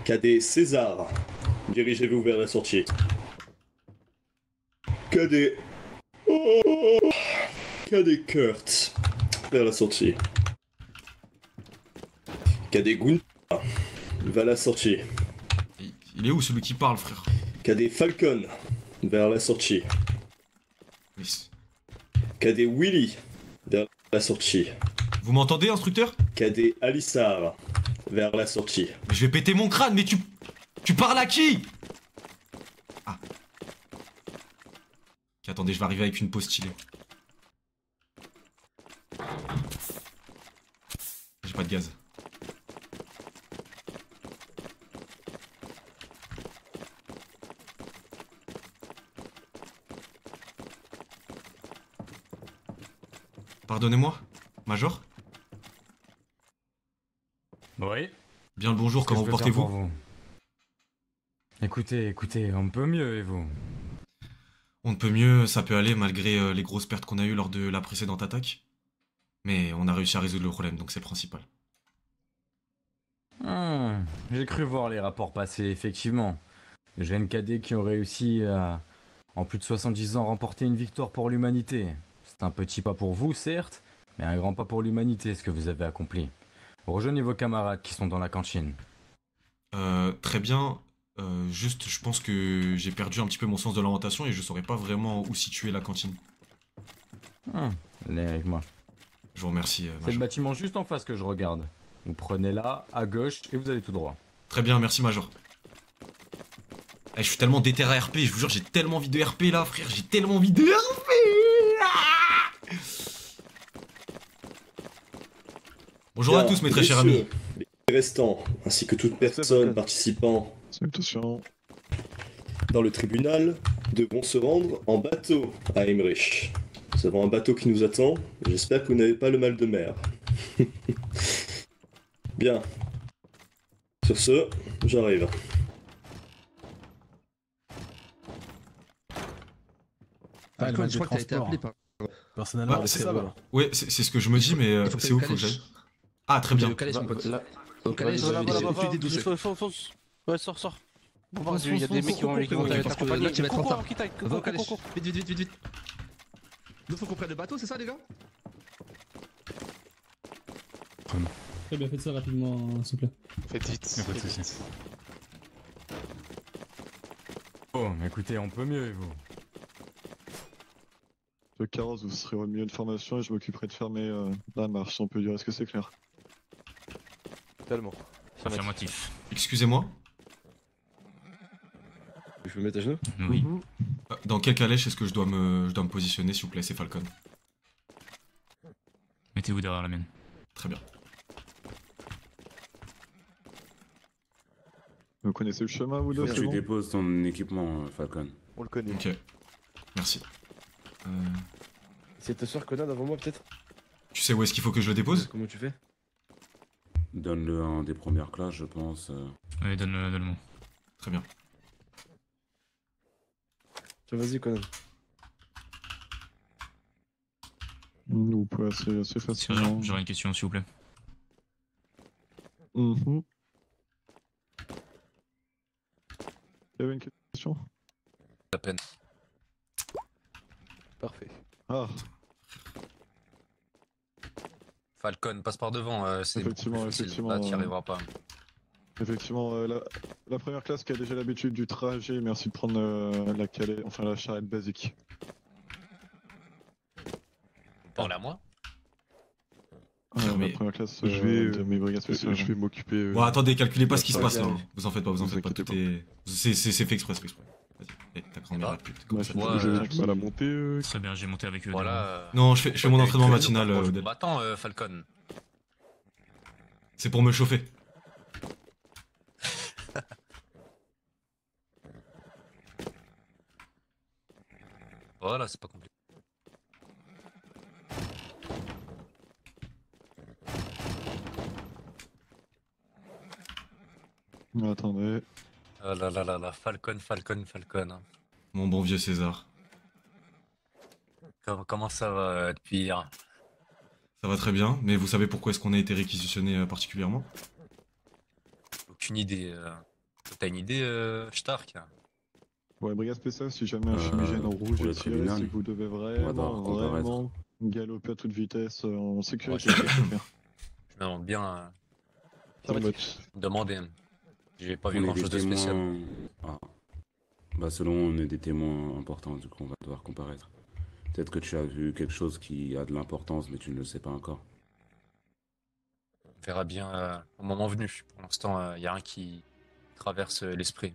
Cadet César, dirigez-vous vers la sortie. Cadet... Cadet Kurt, vers la sortie. Cadet Gunther, vers la sortie. Il est où celui qui parle, frère? Cadet Falcon, vers la sortie. Yes. Cadet Willy, vers la sortie. Vous m'entendez, instructeur? Cadet Alissar, vers la sortie. Mais je vais péter mon crâne, mais tu parles à qui? Ah. Ok, attendez, je vais arriver avec une pause stylée. J'ai pas de gaz. Pardonnez-moi, Major? Oui. Bien le bonjour, comment vous portez-vous? Écoutez, on peut mieux et vous? On ne peut mieux, ça peut aller malgré les grosses pertes qu'on a eues lors de la précédente attaque. Mais on a réussi à résoudre le problème, donc c'est le principal. J'ai cru voir les rapports passer, effectivement. Les jeunes cadets qui ont réussi à, en plus de 70 ans, remporter une victoire pour l'humanité. C'est un petit pas pour vous, certes, mais un grand pas pour l'humanité, ce que vous avez accompli. Rejoignez vos camarades qui sont dans la cantine. Très bien. Juste, je pense que j'ai perdu un petit peu mon sens de l'orientation et je saurais pas vraiment où situer la cantine. Allez avec moi. Je vous remercie, C'est le Major. bâtiment juste en face que je regarde. Vous prenez là, à gauche, et vous allez tout droit. Très bien, merci, Major. Eh, je suis tellement déter à RP, je vous jure, j'ai tellement envie de RP là, frère, j'ai tellement envie de RP. Ah. Bonjour à Bien, tous, mes très chers amis. messieurs, les restants, ainsi que toute personne participant dans le tribunal, devront se rendre en bateau à Emmerich. Nous avons un bateau qui nous attend, et j'espère que vous n'avez pas le mal de mer. Bien. Sur ce, j'arrive. Falcon, je crois que t'as été appelé par... Personnellement, Ouais, c'est c'est ça. Ouais, c'est ce que je me dis, mais Il faut que c'est où t'ailles faut au que j'aille? calèche. Ah, très bien. Au calèche, mon pote. Au calèche, Voilà, tu dédouces. fonce. Ouais, sors. Bon, Fonce, il y a des fonce, mecs qui vont fonce, parce que t'accompagner. là, tu vas être en retard. Qui t'aille, Va au calèche. cours. Vite. Nous, faut qu'on prenne le bateau, c'est ça, les gars? Très bien, faites ça rapidement, s'il vous plaît. Faites vite. Oh, écoutez, on peut mieux et vous? Le carrosse, vous serez au milieu de formation et je m'occuperai de fermer la marche, si on peut dire. Est-ce que c'est clair? Tellement. Affirmatif. Excusez-moi, Je peux me mettre à genoux? Oui. dans quelle calèche est-ce que je dois me positionner, s'il vous plaît? C'est Falcon. Mettez-vous derrière la mienne. Très bien. Vous connaissez le chemin, vous deux? Faut que C'est tu bon déposes ton équipement, Falcon. On le connaît. Ok. Merci. C'est ta soeur Conan avant moi, peut-être? Tu sais où est-ce qu'il faut que je le dépose? Comment tu fais? Donne-le un des premières classes, je pense. Allez, donne-le-moi. Très bien. Tiens, vas-y, Conan. Vous pouvez assez facilement. J'aurais une question, s'il vous plaît. Mhm. Il y avait une question? La peine. Parfait. Ah, Falcon, passe par devant, c'est Effectivement, beaucoup plus facile. effectivement, Là, t'y arriveras pas. effectivement, la première classe qui a déjà l'habitude du trajet, merci de prendre la charrette basique. Vous parlez à moi? mais- La première classe Je vais, de mes brigades spéciales. Je vais m'occuper. Bon, attendez, calculez pas ce qui se Ouais, passe là. ouais. Vous en faites pas, vous en Vous faites pas. inquiétez Tout est. C'est fait exprès, c'est fait exprès. Vas-y, eh, ta grand-mère bah, la pute. Moi, Comment je ça suis te- Ouais, j'ai du mal à monter. Très bien, j'ai monté avec eux. Voilà. Non, je fais mon entraînement matinal, Odell. Bah attends, Falcon. C'est pour me chauffer. Voilà, c'est pas compliqué. Attendez. Ah là là là là, Falcon. Hein. Mon bon vieux César. Comment ça va depuis hier? Ça va très bien, mais vous savez pourquoi est-ce qu'on a été réquisitionné particulièrement? Aucune idée. t'as une idée, Stark? Ouais, brigade spéciale, si jamais un fumigène en rouge pour le est tiré, tribunal, si vous devez on va vraiment, devoir comparaître. vraiment galoper à toute vitesse en sécurité. Ouais, c'est ce faire. Je me demande bien Ça va être- demander. Hein. J'ai pas vu On est grand des chose de spécial. témoins. Ah. Bah, selon on est des témoins importants, du coup, on va devoir comparaître. Peut-être que tu as vu quelque chose qui a de l'importance, mais tu ne le sais pas encore. On verra bien au moment venu. Pour l'instant, il y a rien qui traverse l'esprit.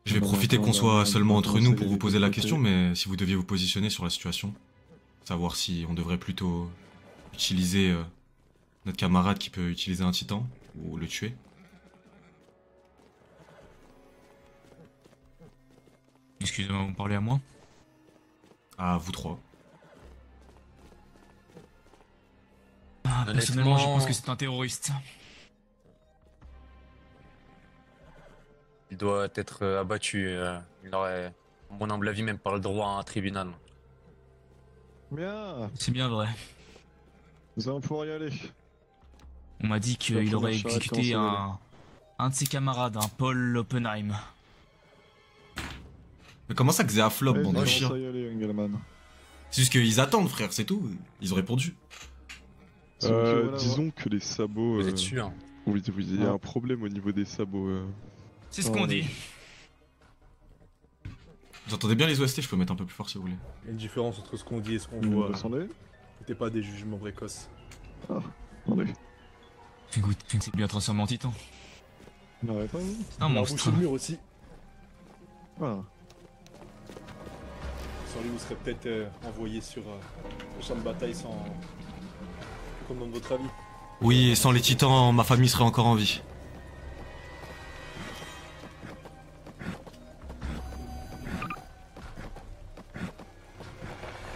Je vais profiter qu'on soit seulement entre nous pour vous poser la question, mais si vous deviez vous positionner sur la situation, savoir si on devrait plutôt utiliser notre camarade qui peut utiliser un titan ou le tuer. Excusez-moi, vous parlez à moi? À vous trois. Ah, personnellement, je pense que c'est un terroriste. Il doit être abattu. Il aurait, à mon humble avis, même pas le droit à un tribunal. Bien, C'est bien vrai. nous allons pouvoir y aller. On m'a dit qu'il première aurait charrette exécuté commence un de ses camarades, un Paul Oppenheim. Mais comment ça que Zéa flop, Allez, bande de nous chiens? allons y aller, Engelman. C'est juste qu'ils attendent, frère, c'est tout. Ils ont répondu. Disons que les sabots. Vous êtes sûr? Oui, il y a Ah. un problème au niveau des sabots. C'est ce qu'on dit. Vous entendez bien les OST? Je peux mettre un peu plus fort si vous voulez. Il y a une différence entre ce qu'on dit et ce qu'on Vous voit. descendez? C'était pas des jugements précoces. Attendez. Écoute, tu ne sais plus à transformer en titan. N'arrête pas, vous. C'est un On a monstre. rebouché le mur aussi. Voilà. Sans lui, vous serez peut-être envoyé sur le champ de bataille sans. Comme dans votre avis. Oui, et sans les titans, ma famille serait encore en vie.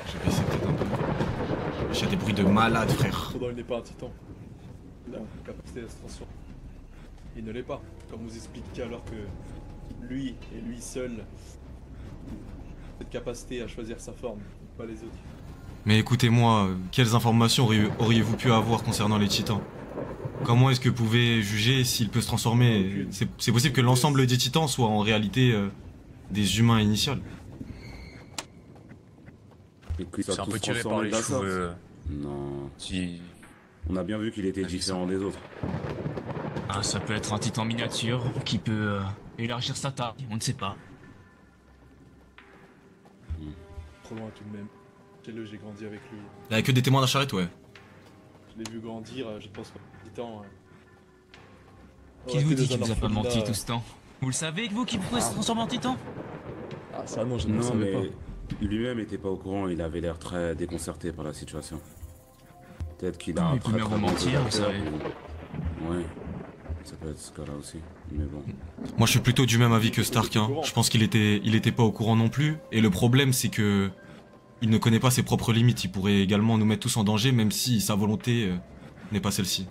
J'ai baissé peut-être un peu. J'ai des bruits de malade, frère. Cependant, il n'est pas un titan. Il a la capacité à se transformer. Il ne l'est pas. Comme vous expliquiez alors que lui et lui seul cette capacité à choisir sa forme, pas les autres. Mais écoutez-moi, quelles informations auriez-vous pu avoir concernant les titans? Comment est-ce que vous pouvez juger s'il peut se transformer? C'est possible que l'ensemble des titans soient en réalité des humains initiales. Et qu'ils C'est soient un peu tous tiré par transformés les de la sorte. cheveux. Non. Si... On a bien vu qu'il était Ah, j'ai différent des autres. Ah, ça peut être un titan miniature qui peut élargir sa taille, on ne sait pas. Trop loin tout de même. Quel j'ai grandi avec lui. Il n'y a que des témoins d'Acharet, ouais. Je l'ai vu grandir, je pense pas. Titan. Qui vous dit qu'il vous a pas menti tout ce temps? Vous le savez que vous qui pouvez se transformer en titan? Ah, ça non, je ne le Non, savais mais pas. lui-même était pas au courant, il avait l'air très déconcerté par la situation. Peut-être qu'il a Ah, un il peut très bien très vous bon mentir, vous prédateur, savez. ou- Ouais, ça peut être ce cas-là aussi, mais bon. Moi je suis plutôt du même avis que Stark, hein. Je pense qu'il était pas au courant non plus. Et le problème c'est que il ne connaît pas ses propres limites. Il pourrait également nous mettre tous en danger même si sa volonté n'est pas celle-ci.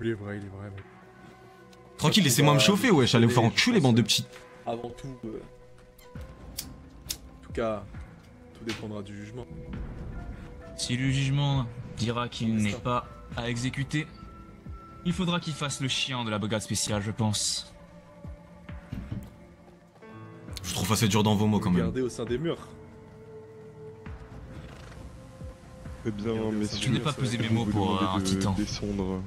Il est vrai, il est vrai. Tranquille, laissez-moi me chauffer, wesh. Allez vous faire enculer, bande de petits. Avant tout. En tout cas, tout dépendra du jugement. Si le jugement dira qu'il n'est pas à exécuter, il faudra qu'il fasse le chien de la brigade spéciale, je pense. Je trouve assez dur dans vos mots quand même. Regardez au sein des murs. Eh bien, messieurs, Je n'ai pas pesé mes mots vous pour demandez un de titan. descendre.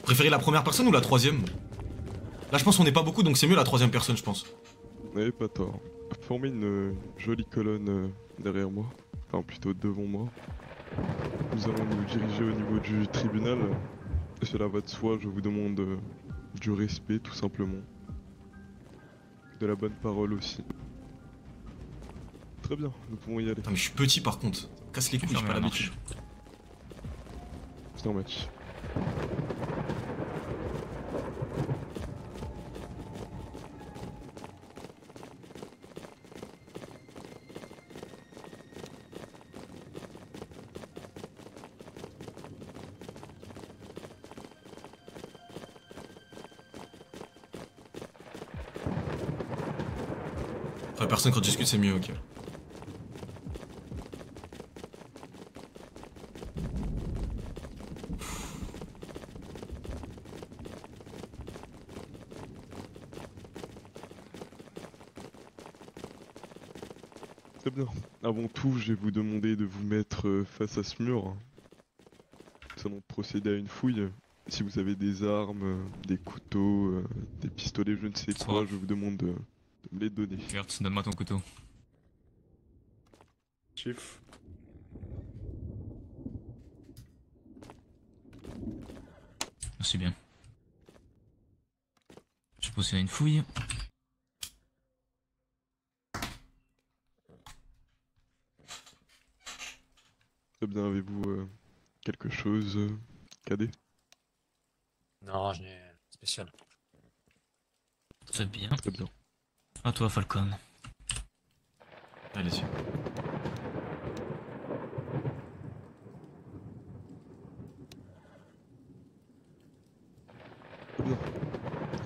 Préférez la première personne ou la troisième? Là je pense qu'on n'est pas beaucoup donc c'est mieux la troisième personne je pense. Vous n'avez pas tort. Formez une jolie colonne derrière moi. Enfin, plutôt devant moi. Nous allons nous diriger au niveau du tribunal. Et cela va de soi, je vous demande du respect, tout simplement. De la bonne parole aussi. Très bien, nous pouvons y aller. Putain mais je suis petit par contre. Casse les couilles, j'ai pas l'habitude. C'est un match. Enfin personne quand discute c'est mieux, ok. Très bien. Avant tout, je vais vous demander de vous mettre face à ce mur. Nous allons procéder à une fouille. Si vous avez des armes, des couteaux, des pistolets, je ne sais quoi, je vous demande de me les donner. Kurt, donne-moi ton couteau. Chief. Merci bien. Je vais procéder à une fouille. Très bien, avez-vous quelque chose, cadet? Non, je n'ai spécial. Très bien. Très bien. À toi, Falcon. Allez-y. Très bien.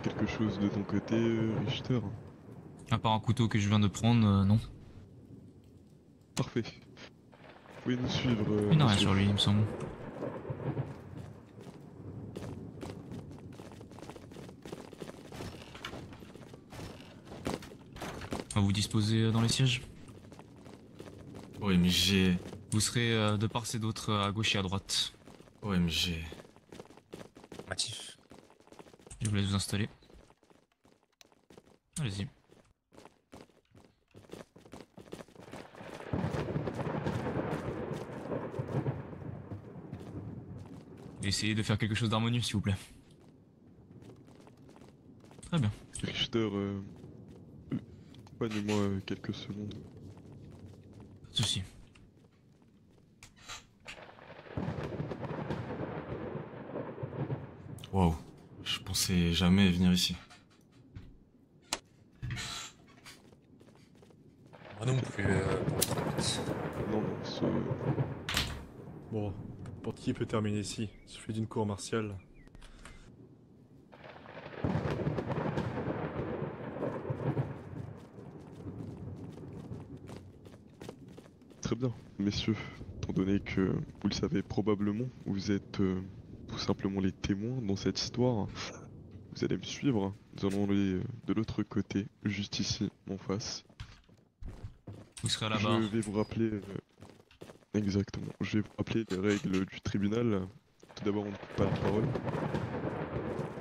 Quelque chose de ton côté, Richter? À part un couteau que je viens de prendre, non. Parfait. Vous pouvez nous suivre. Il n'a rien monsieur. sur lui, il me semble. On va vous disposer dans les sièges. OMG. Vous serez de part et d'autre à gauche et à droite. OMG. Matif. Je vous laisse vous installer. Allez-y. Essayez de faire quelque chose d'harmonieux, s'il vous plaît. Très bien. Richter, accompagnez-moi quelques secondes. Pas de soucis. Waouh. Je pensais jamais venir ici. Moi non plus, pour être honnête. Non, non, ce... Bon, n'importe qui peut terminer ici. Il suffit d'une cour martiale. Très bien, messieurs. Étant donné que, vous le savez probablement, vous êtes tout simplement les témoins dans cette histoire. Vous allez me suivre. Nous allons aller de l'autre côté, juste ici, en face. Vous serez à la barre. Je vais vous rappeler... exactement. Je vais vous rappeler les règles du tribunal. Tout d'abord, on ne coupe pas la parole.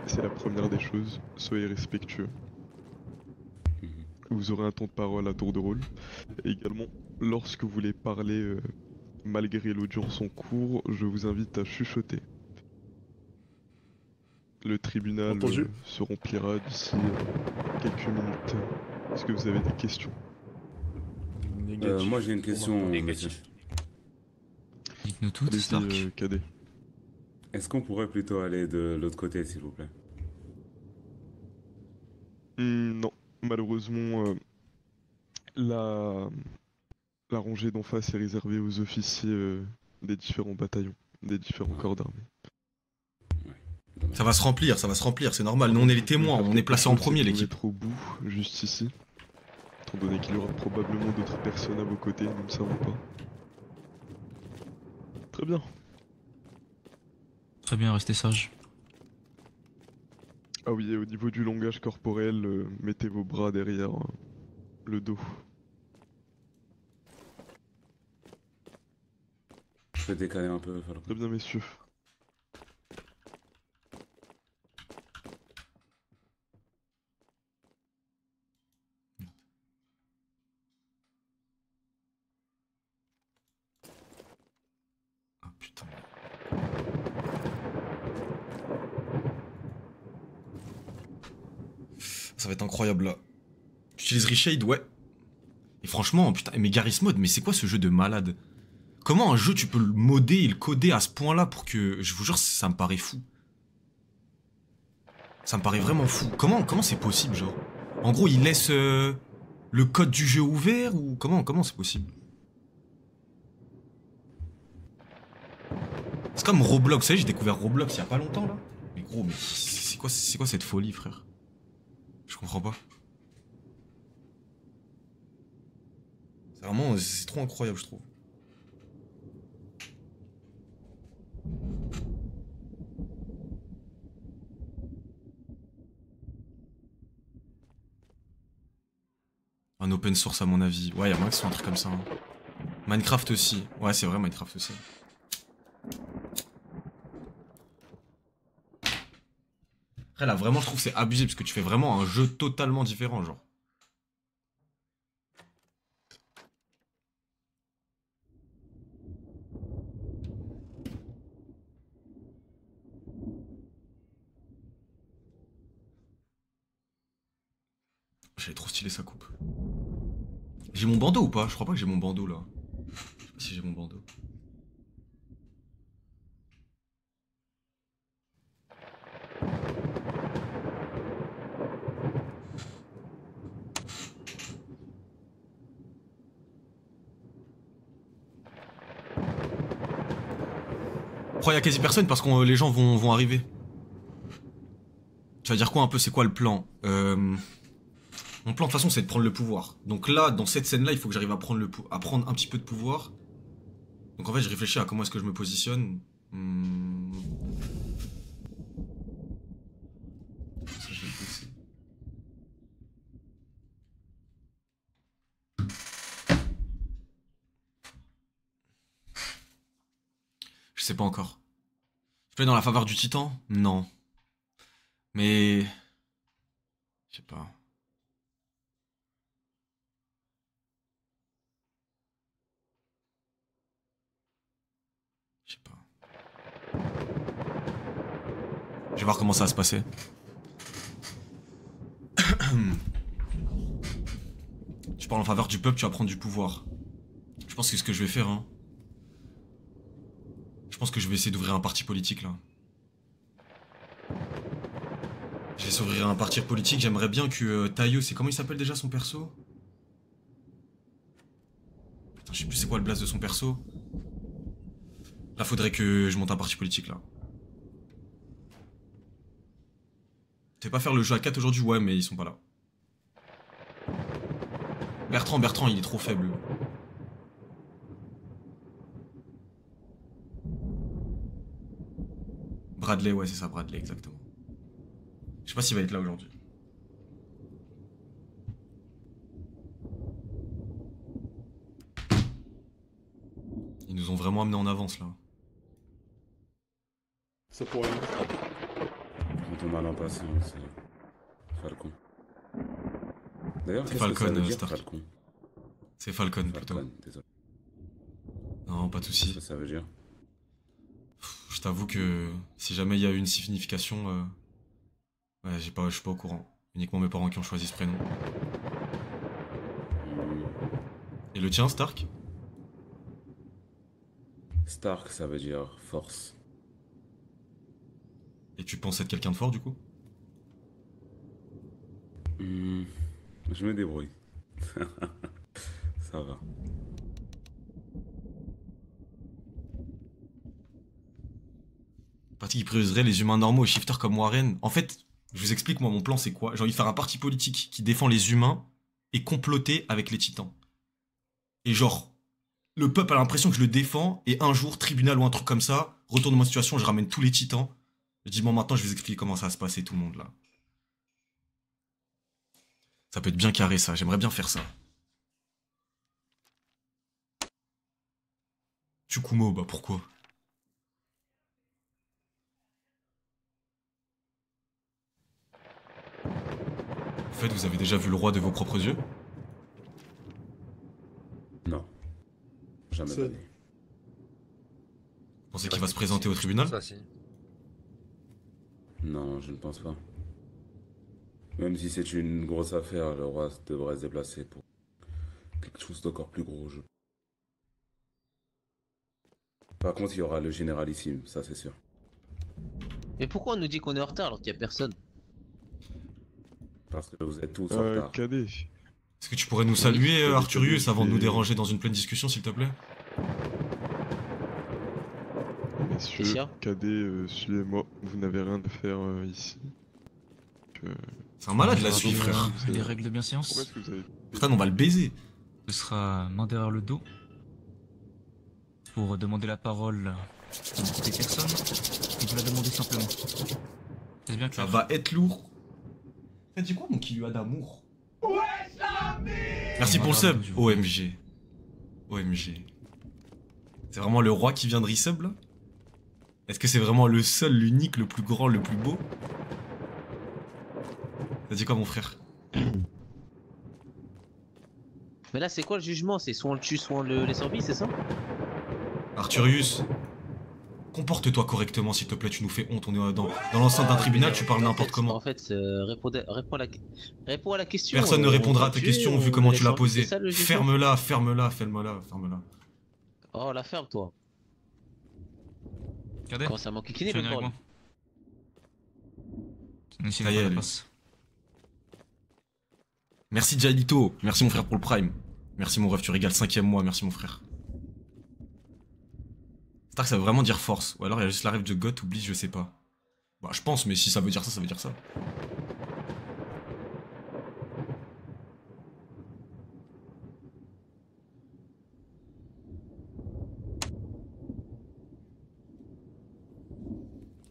C'est la première des choses. Soyez respectueux. Vous aurez un temps de parole à tour de rôle. Et également, lorsque vous voulez parler malgré l'audience en cours, je vous invite à chuchoter. Le tribunal se remplira d'ici quelques minutes. Est-ce que vous avez des questions? Moi j'ai une question. Négatif. Dites-nous tout, Allez-y, Stark. cadet. Est-ce qu'on pourrait plutôt aller de l'autre côté, s'il vous plaît? Non, malheureusement, la rangée d'en face est réservée aux officiers des différents bataillons, des différents corps d'armée. Ça va se remplir, c'est normal. Nous on est les témoins, on est placés en premier l'équipe. Être au bout, juste ici. Étant donné qu'il y aura probablement d'autres personnes à vos côtés, nous ne savons pas. Très bien. Très bien, restez sage. Ah oui, et au niveau du langage corporel, mettez vos bras derrière le dos. Je peux décaler un peu, Falcon. Très bien, messieurs. Ah putain. Ça va être incroyable là. Tu utilises Reshade, ouais. Et franchement, putain, mais Garry's Mod, mais c'est quoi ce jeu de malade? Comment un jeu tu peux le modder et le coder à ce point-là pour que... Je vous jure, ça me paraît fou. Ça me paraît vraiment fou. Comment c'est possible, genre? En gros, il laisse le code du jeu ouvert ou comment c'est possible? C'est comme Roblox, vous savez, j'ai découvert Roblox il y a pas longtemps là. Mais gros, mais c'est quoi cette folie, frère? Je comprends pas. C'est vraiment, c'est trop incroyable, je trouve. Ah Un open source à mon avis. Ouais, y'a moins que ce soit un truc comme ça. Hein. Minecraft aussi. Ouais, c'est vrai, Minecraft aussi. Après là, vraiment, je trouve que c'est abusé parce que tu fais vraiment un jeu totalement différent, genre. J'avais trop stylé sa coupe. J'ai mon bandeau ou pas? Je crois pas que j'ai mon bandeau là. Je sais pas si j'ai mon bandeau. Pourquoi il y a quasi personne? Parce que les gens vont arriver. Tu vas dire quoi un peu? C'est quoi le plan? Mon plan de toute façon c'est de prendre le pouvoir. Donc là, dans cette scène là, il faut que j'arrive à prendre un petit peu de pouvoir. Donc en fait je réfléchis à comment est-ce que je me positionne. Ça, je vais le baisser. Je sais pas encore. Je plais dans la faveur du titan? Non. Mais... Je sais pas. Je sais pas. Je vais voir comment ça va se passer. Tu parles en faveur du peuple, tu vas prendre du pouvoir. Je pense que c'est ce que je vais faire, hein. Je pense que je vais essayer d'ouvrir un parti politique, là. Je vais essayer d'ouvrir un parti politique, j'aimerais bien que Tayo, c'est comment il s'appelle déjà son perso? Putain, je sais plus c'est quoi le blaze de son perso. Là, faudrait que je monte un parti politique, là. Tu veux pas faire le jeu à 4 aujourd'hui? Ouais, mais ils sont pas là. Bertrand, il est trop faible. Bradley, ouais, c'est ça, Bradley, exactement. Je sais pas s'il va être là aujourd'hui. Ils nous ont vraiment amené en avance, là. Ça pourrait être. Quand on a l'impatient, c'est Falcon. D'ailleurs, c'est qu'est-ce que ça veut Falcon, dire, Stark. Falcon? C'est Falcon, plutôt. Désolé. Non, pas de soucis. Qu'est-ce que ça veut dire? Je t'avoue que si jamais il y a eu une signification, ouais, je suis pas au courant. Uniquement mes parents qui ont choisi ce prénom. Et le tien, Stark? Stark, ça veut dire force. Et tu penses être quelqu'un de fort, du coup? Je me débrouille. Ça va. Parti qui prioriserait les humains normaux et shifters comme Warren. En fait, je vous explique, moi, mon plan, c'est quoi? J'ai envie de faire un parti politique qui défend les humains et comploter avec les titans. Et genre, le peuple a l'impression que je le défends, et un jour, tribunal ou un truc comme ça, retournement de situation, je ramène tous les titans. Je dis, bon, maintenant, je vais vous expliquer comment ça va se passer, tout le monde, là. Ça peut être bien carré, ça. J'aimerais bien faire ça. Tsukumo, bah pourquoi? En fait, vous avez déjà vu le roi de vos propres yeux? Non. Jamais de la vie. Vous pensez qu'il va se présenter au tribunal? Ça, si. Non, je ne pense pas. Même si c'est une grosse affaire, le roi devrait se déplacer pour quelque chose d'encore plus gros. Par contre, il y aura le généralissime, ça c'est sûr. Mais pourquoi on nous dit qu'on est en retard alors qu'il n'y a personne? Parce que vous êtes tous en retard. Cadet. Est-ce que tu pourrais nous saluer, Arthurius, avant de nous déranger dans une pleine discussion, s'il te plaît? Messieurs, Cadet, suivez-moi. Vous n'avez rien à faire ici. C'est un malade là-dessus, frère. Les règles de bienséance. Pourquoi est-ce que vous avez... Putain, on va le baiser. Ce sera main derrière le dos. Pour demander la parole à des personnes. Et vous la demandez simplement. C'est bien clair. Ça va être lourd. T'as dit quoi, mon qui lui a d'amour? Wesh l'ami! Merci pour le sub. OMG. OMG. C'est vraiment le roi qui vient de resub là? Est-ce que c'est vraiment le seul, l'unique, le plus grand, le plus beau? T'as dit quoi mon frère? Mais là, c'est quoi le jugement? C'est soit on le tue, soit on le laisse en vie, c'est ça? Arthurius, comporte-toi correctement s'il te plaît, tu nous fais honte, on est dans l'enceinte d'un tribunal, tu parles n'importe comment. En fait, réponds à la question. Personne ne répondra à tes questions vu comment tu l'as posée. Ferme-la. Ferme-la. Oh, la ferme, toi. Regardez. Comment ça manque qui Tu n'est viens pas avec moi. Ça y est, allez. Merci Jalito, merci mon frère pour le prime. Merci mon ref, tu régales 5ème mois, merci mon frère. C'est que ça veut vraiment dire force, ou alors il y a juste la rêve de God, oublie, je sais pas. Bah je pense, mais si ça veut dire ça, ça veut dire ça.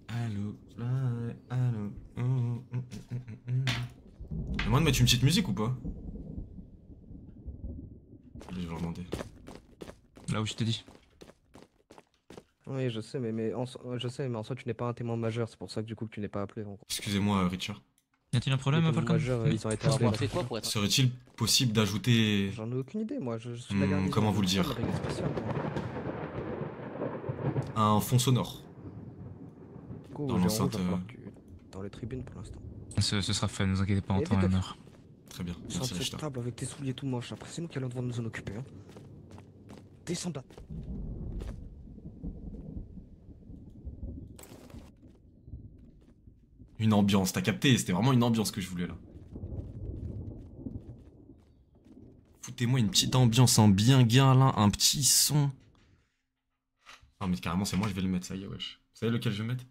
Allô, allô. Y'a moyen de mettre une petite musique ou pas? Allez, je vais leur demander. Là où je t'ai dit. Oui, je sais, mais en soi, tu n'es pas un témoin majeur, c'est pour ça que du coup que tu n'es pas appelé. Excusez-moi, Richard. Y a-t-il un problème, Falcon? Ils ont été appelés. Serait-il possible d'ajouter... J'en ai aucune idée, moi. Je suis la gardienne. Comment vous le dire? Un fond sonore. Dans l'enceinte... Dans les tribunes pour l'instant. Ce sera fait, ne vous inquiétez pas, en temps et en heure. Très bien, merci Richard. cette table avec tes souliers tout moches, après c'est nous qui allons devoir nous en occuper. Hein. Descends là. Une ambiance, t'as capté? C'était vraiment une ambiance que je voulais là. Foutez-moi une petite ambiance en bien gain là, un petit son. Ah mais carrément c'est moi, je vais le mettre, ça y est, wesh. Vous savez lequel je vais mettre?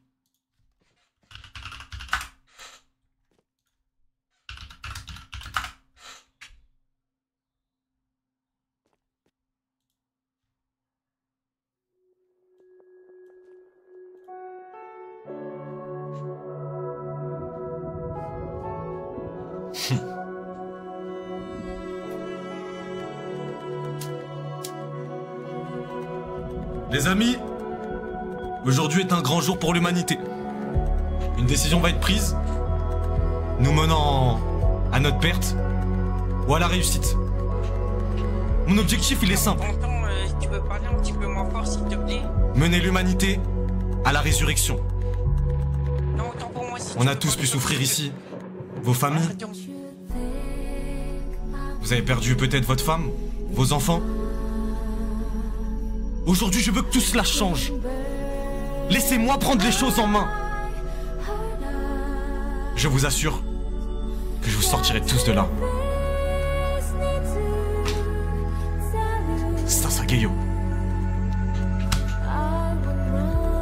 Les amis, aujourd'hui est un grand jour pour l'humanité. Une décision va être prise, nous menant à notre perte ou à la réussite. Mon objectif, il est simple. Tu peux parler un petit peu moins fort, s'il te plaît? Mener l'humanité à la résurrection. Non, autant pour moi, si on a tous pu souffrir ici, vos familles. Vous avez perdu peut-être votre femme, vos enfants. Aujourd'hui, je veux que tout cela change. Laissez-moi prendre les choses en main. Je vous assure que je vous sortirai tous de là. Ça, Gayo.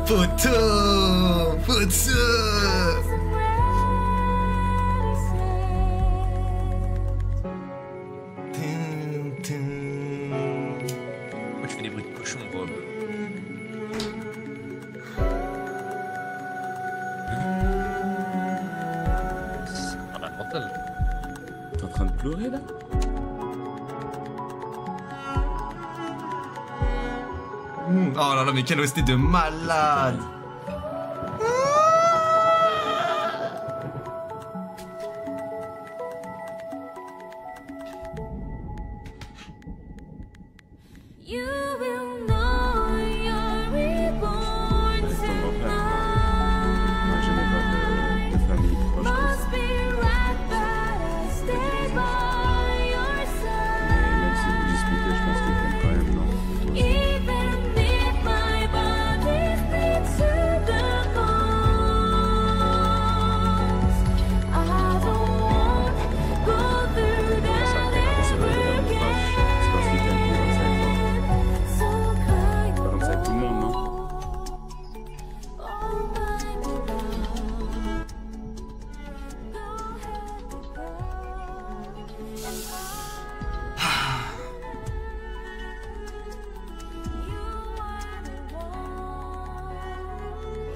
Photo. T'es en train de pleurer là? Oh là là, mais quelle OST de malade!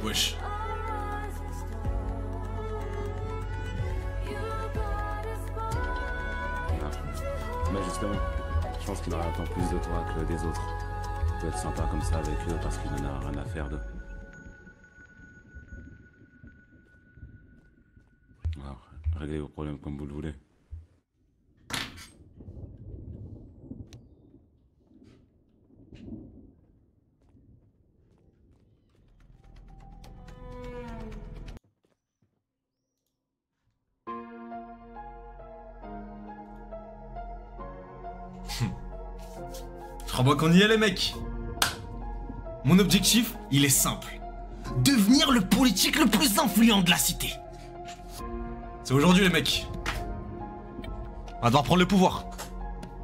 Wesh. Bah justement, qu'il attend plus de toi que des autres. Tu peux être sympa comme ça avec eux parce qu'il n'en a rien à faire d'eux. Alors, réglez vos problèmes comme vous le voulez. Je crois qu'on y est les mecs. Mon objectif, il est simple. Devenir le politique le plus influent de la cité. C'est aujourd'hui les mecs. On va devoir prendre le pouvoir.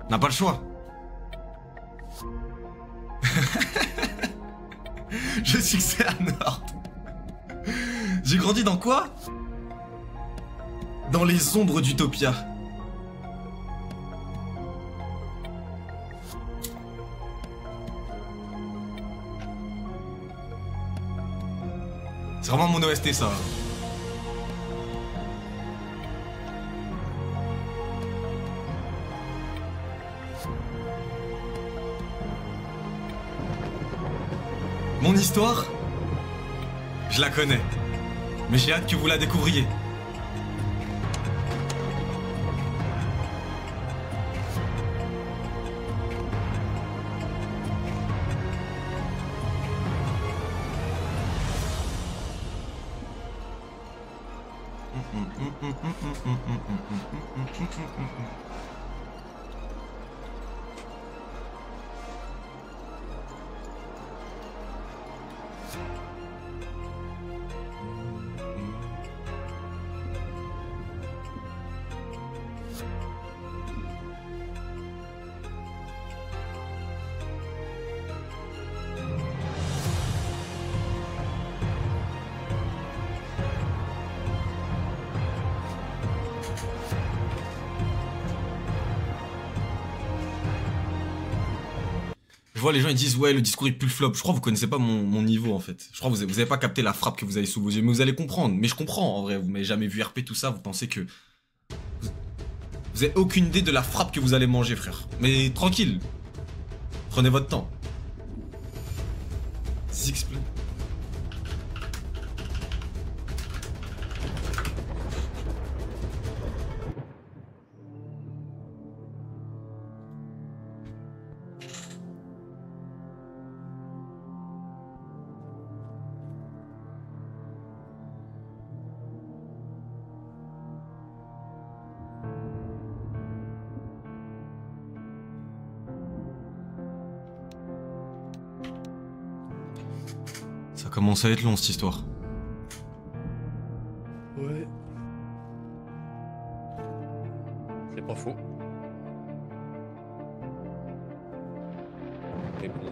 On n'a pas le choix. Je suis Xehanort. J'ai grandi dans quoi? Dans les ombres d'Utopia. C'est vraiment mon OST ça. Mon histoire, je la connais. Mais j'ai hâte que vous la découvriez. Je vois les gens ils disent ouais le discours il pue le flop. Je crois que vous connaissez pas mon niveau en fait. Je crois que vous avez pas capté la frappe que vous avez sous vos yeux. Mais vous allez comprendre. Mais je comprends en vrai. Vous m'avez jamais vu RP tout ça. Vous pensez que... Vous avez aucune idée de la frappe que vous allez manger frère. Mais tranquille. Prenez votre temps. S'explique. Ça commence à être long cette histoire. Ouais. C'est pas faux. Mais bon,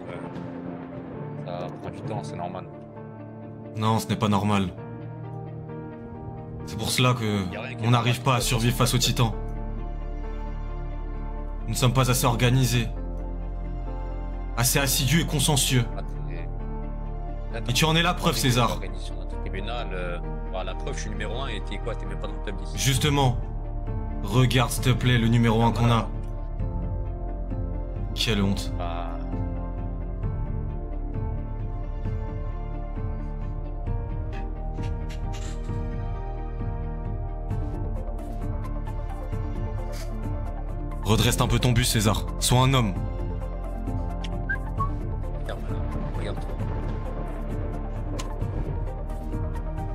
ça prend du temps, c'est normal. Non, ce n'est pas normal. C'est pour cela que on n'arrive pas à survivre face aux titans. Nous ne sommes pas assez organisés, assez assidus et consciencieux. Et tu en es la preuve, César. La preuve, je suis numéro 1 et t'es quoi? T'es même pas dans le top 10. Justement, regarde s'il te plaît le numéro 1 qu'on a. Quelle honte. Redresse un peu ton bus, César. Sois un homme. Regarde-toi.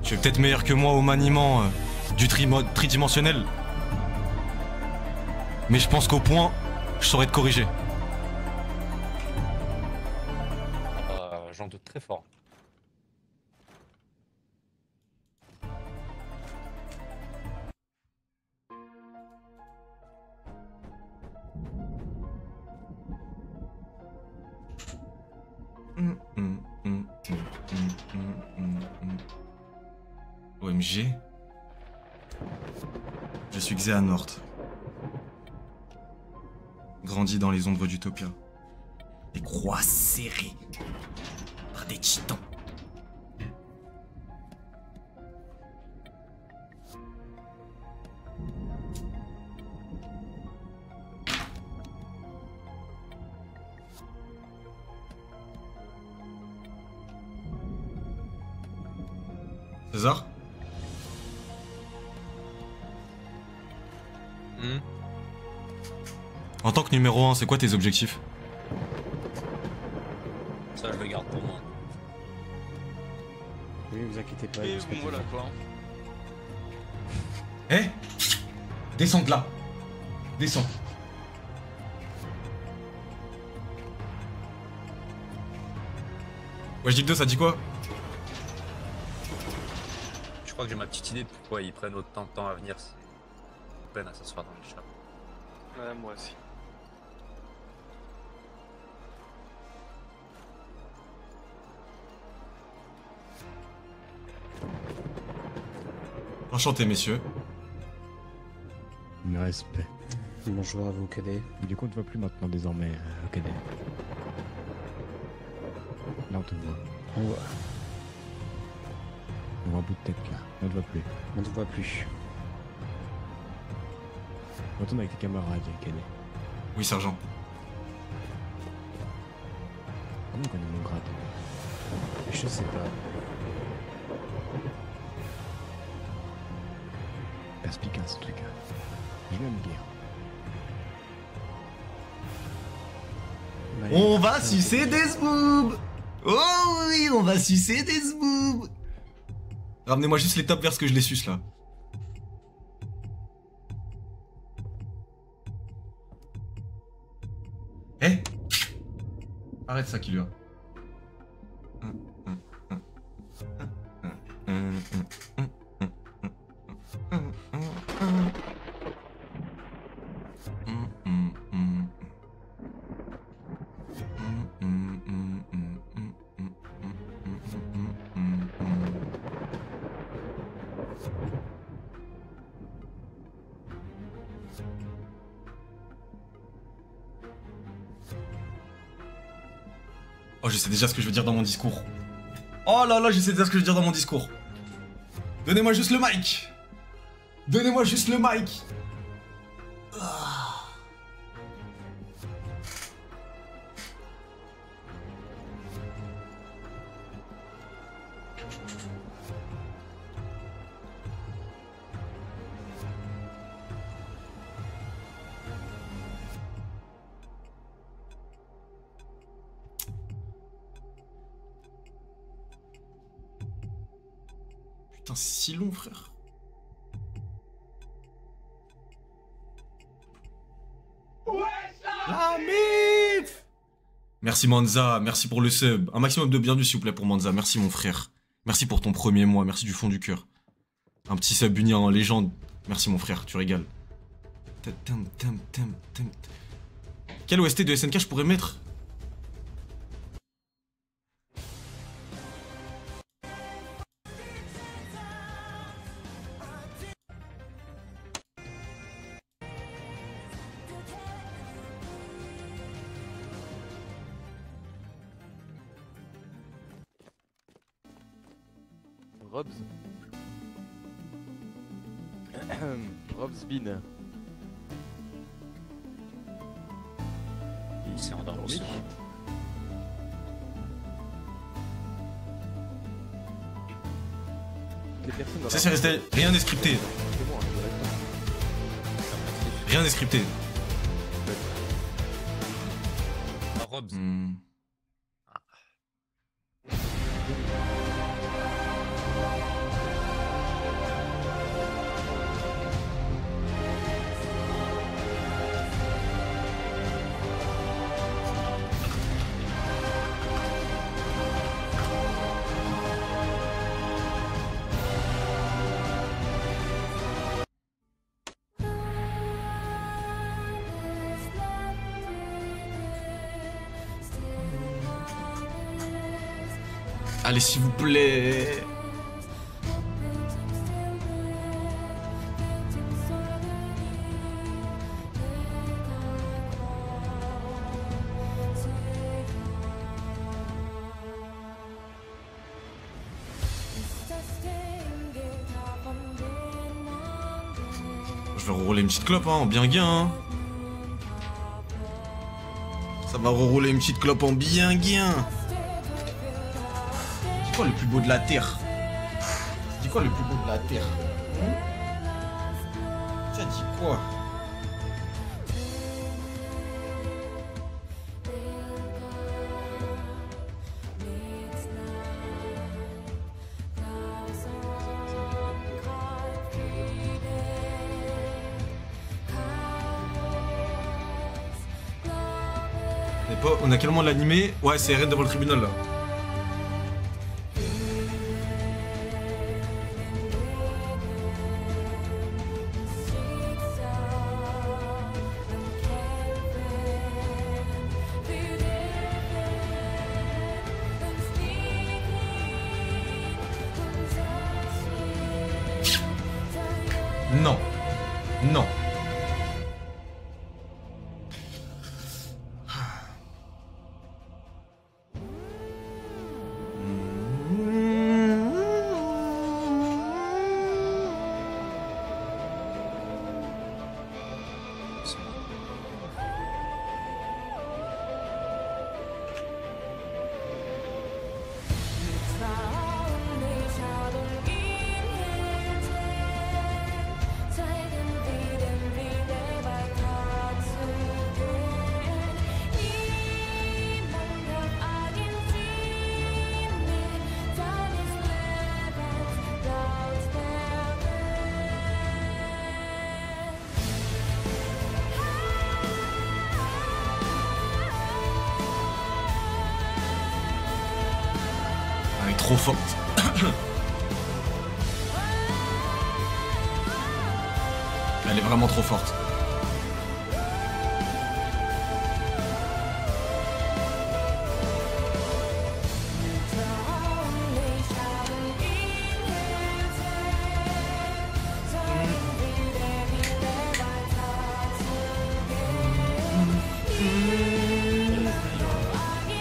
Tu es peut-être meilleur que moi au maniement du tridimensionnel. Mais je pense qu'au point, je saurais te corriger. J'en doute très fort. OMG. Je suis Xehanort. Grandi dans les ombres d'Utopia. Des croix serrées par des titans. César? En tant que numéro 1, c'est quoi tes objectifs? Ça, je le garde pour moi. Oui, vous inquiétez pas. Et bon, voilà quoi. Eh, descends de là. Descends. Ouais, je dis que 2, ça dit quoi? Je crois que j'ai ma petite idée de pourquoi ils prennent autant de temps à venir. C'est peine à s'asseoir dans les chats. Ouais, moi aussi. Enchanté, messieurs. Respect. Bonjour à vous, cadet. Du coup, on ne te voit plus maintenant, désormais, cadet. Là, on te voit. On voit. On voit un bout de tête, là. On ne te voit plus. On ne te voit plus. Retourne avec tes camarades, cadet. Oui, sergent. Comment on connaît mon grade? Je sais pas. Perspicace, en tout cas. Je vais me dire. On va sucer des zboubs. Oh oui, on va sucer des zboubs. Ramenez-moi juste les top vers ce que je les suce là. Eh, arrête ça, Killua. Oh, je sais déjà ce que je veux dire dans mon discours. Oh là là, je sais déjà ce que je veux dire dans mon discours. Donnez-moi juste le mic. Donnez-moi juste le mic. Putain, c'est si long, frère. La mif. Merci Manza, merci pour le sub. Un maximum de bienvenue s'il vous plaît pour Manza. Merci mon frère. Merci pour ton premier mois, merci du fond du cœur. Un petit sub uni en légende. Merci mon frère, tu régales. Quel OST de SNK je pourrais mettre? Robs. Robs Bean. Il s'est endormi. Ça c'est resté. Rien n'est scripté. Rien n'est scripté. Robs. Allez, s'il vous plaît. Je vais rerouler une petite clope, hein, en bien gain. Hein. Ça va rerouler une petite clope en bien gain. C'est quoi le plus beau de la terre? C'est quoi quoi le plus beau de la Terre? Tu as dit quoi? On a quel moment l'animé? Ouais, c'est RN devant le tribunal là. Non. Non. Elle est trop forte. Elle est vraiment trop forte.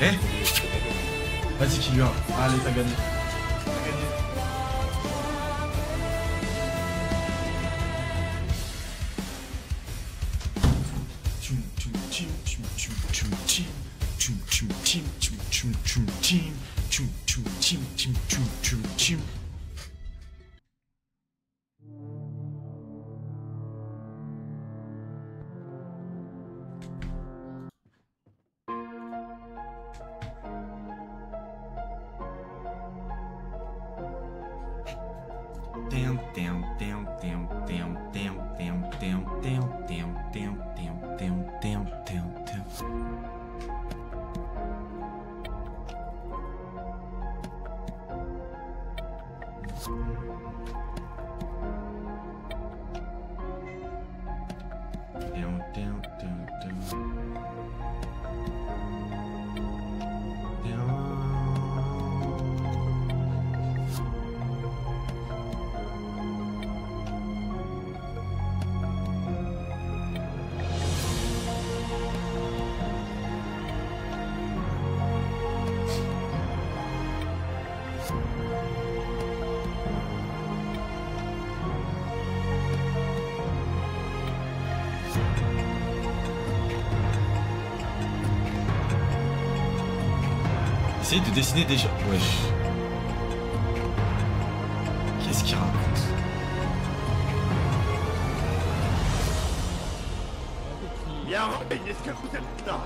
Eh, vas-y, qui lui a. Allez, t'as gagné. Essayez de dessiner déjà. Wesh. Qu'est-ce qu'il raconte? Bien, Robin, est-ce que vous êtes là?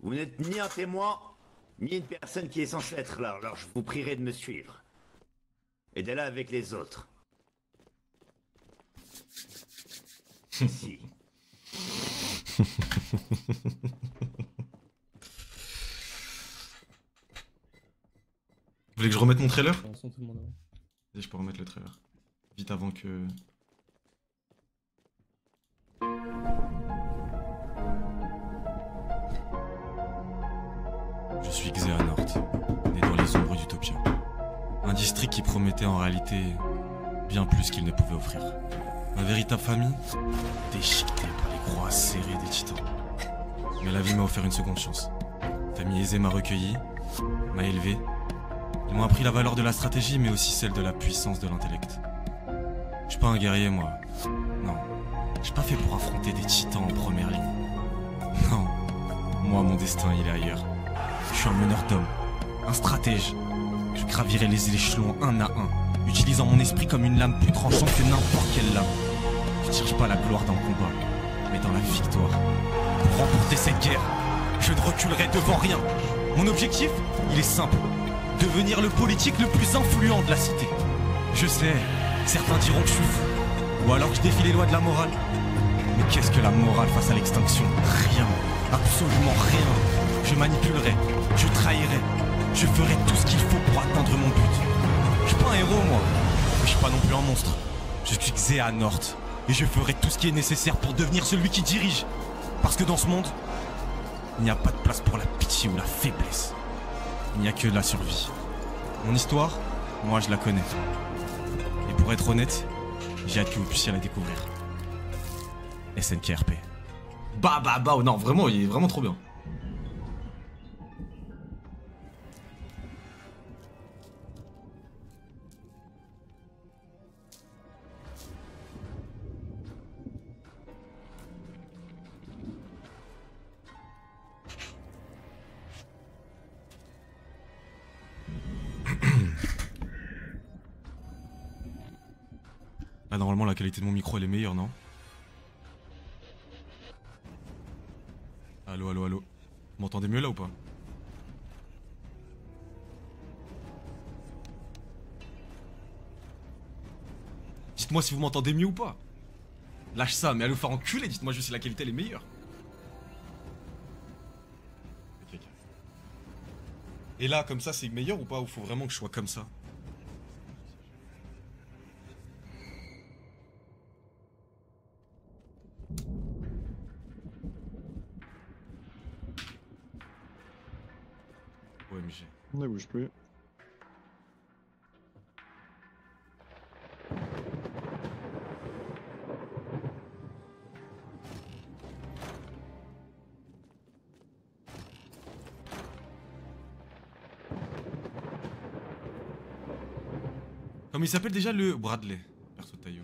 Vous n'êtes ni un témoin, ni une personne qui est censée être là, alors je vous prierai de me suivre. Et d'aller avec les autres. Si. Vous voulez que je remette mon trailer? Vas-y, je peux remettre le trailer. Vite avant que... Je suis Xehanort, né dans les ombres d'Utopia. Un district qui promettait en réalité bien plus qu'il ne pouvait offrir. Ma véritable famille, déchiquetée par les croix serrées des titans. Mais la vie m'a offert une seconde chance. Famille aisée m'a recueilli, m'a élevé. Ils m'ont appris la valeur de la stratégie, mais aussi celle de la puissance de l'intellect. Je suis pas un guerrier, moi. Non. Je suis pas fait pour affronter des titans en première ligne. Non. Moi, mon destin, il est ailleurs. Je suis un meneur d'hommes. un stratège. Je gravirai les échelons un à un, utilisant mon esprit comme une lame plus tranchante que n'importe quelle lame. Je ne cherche pas la gloire dans le combat, mais dans la victoire. Pour remporter cette guerre, je ne reculerai devant rien. Mon objectif, il est simple. Devenir le politique le plus influent de la cité. Je sais, certains diront que je suis fou, ou alors que je défie les lois de la morale. Mais qu'est-ce que la morale face à l'extinction? Rien, absolument rien. Je manipulerai, je trahirai, je ferai tout ce qu'il faut pour atteindre mon but. Je suis pas un héros, moi, mais je suis pas non plus un monstre. Je suis Xehanort, et je ferai tout ce qui est nécessaire pour devenir celui qui dirige. Parce que dans ce monde, il n'y a pas de place pour la pitié ou la faiblesse. Il n'y a que la survie. Mon histoire, moi je la connais. Et pour être honnête, j'ai hâte que vous puissiez la découvrir. SNKRP. Bah, non, vraiment, il est vraiment trop bien. Là, normalement, la qualité de mon micro, elle est meilleure, non? Allô, allô, allô. Vous m'entendez mieux là ou pas? Dites-moi si vous m'entendez mieux ou pas. Lâche ça, mais allez vous faire enculer, dites-moi juste si la qualité elle est meilleure. Ok. Et là, comme ça, c'est meilleur ou pas? Ou faut vraiment que je sois comme ça? OMG. On ne bouge plus. Comme il s'appelle déjà le Bradley, perso de Taillot.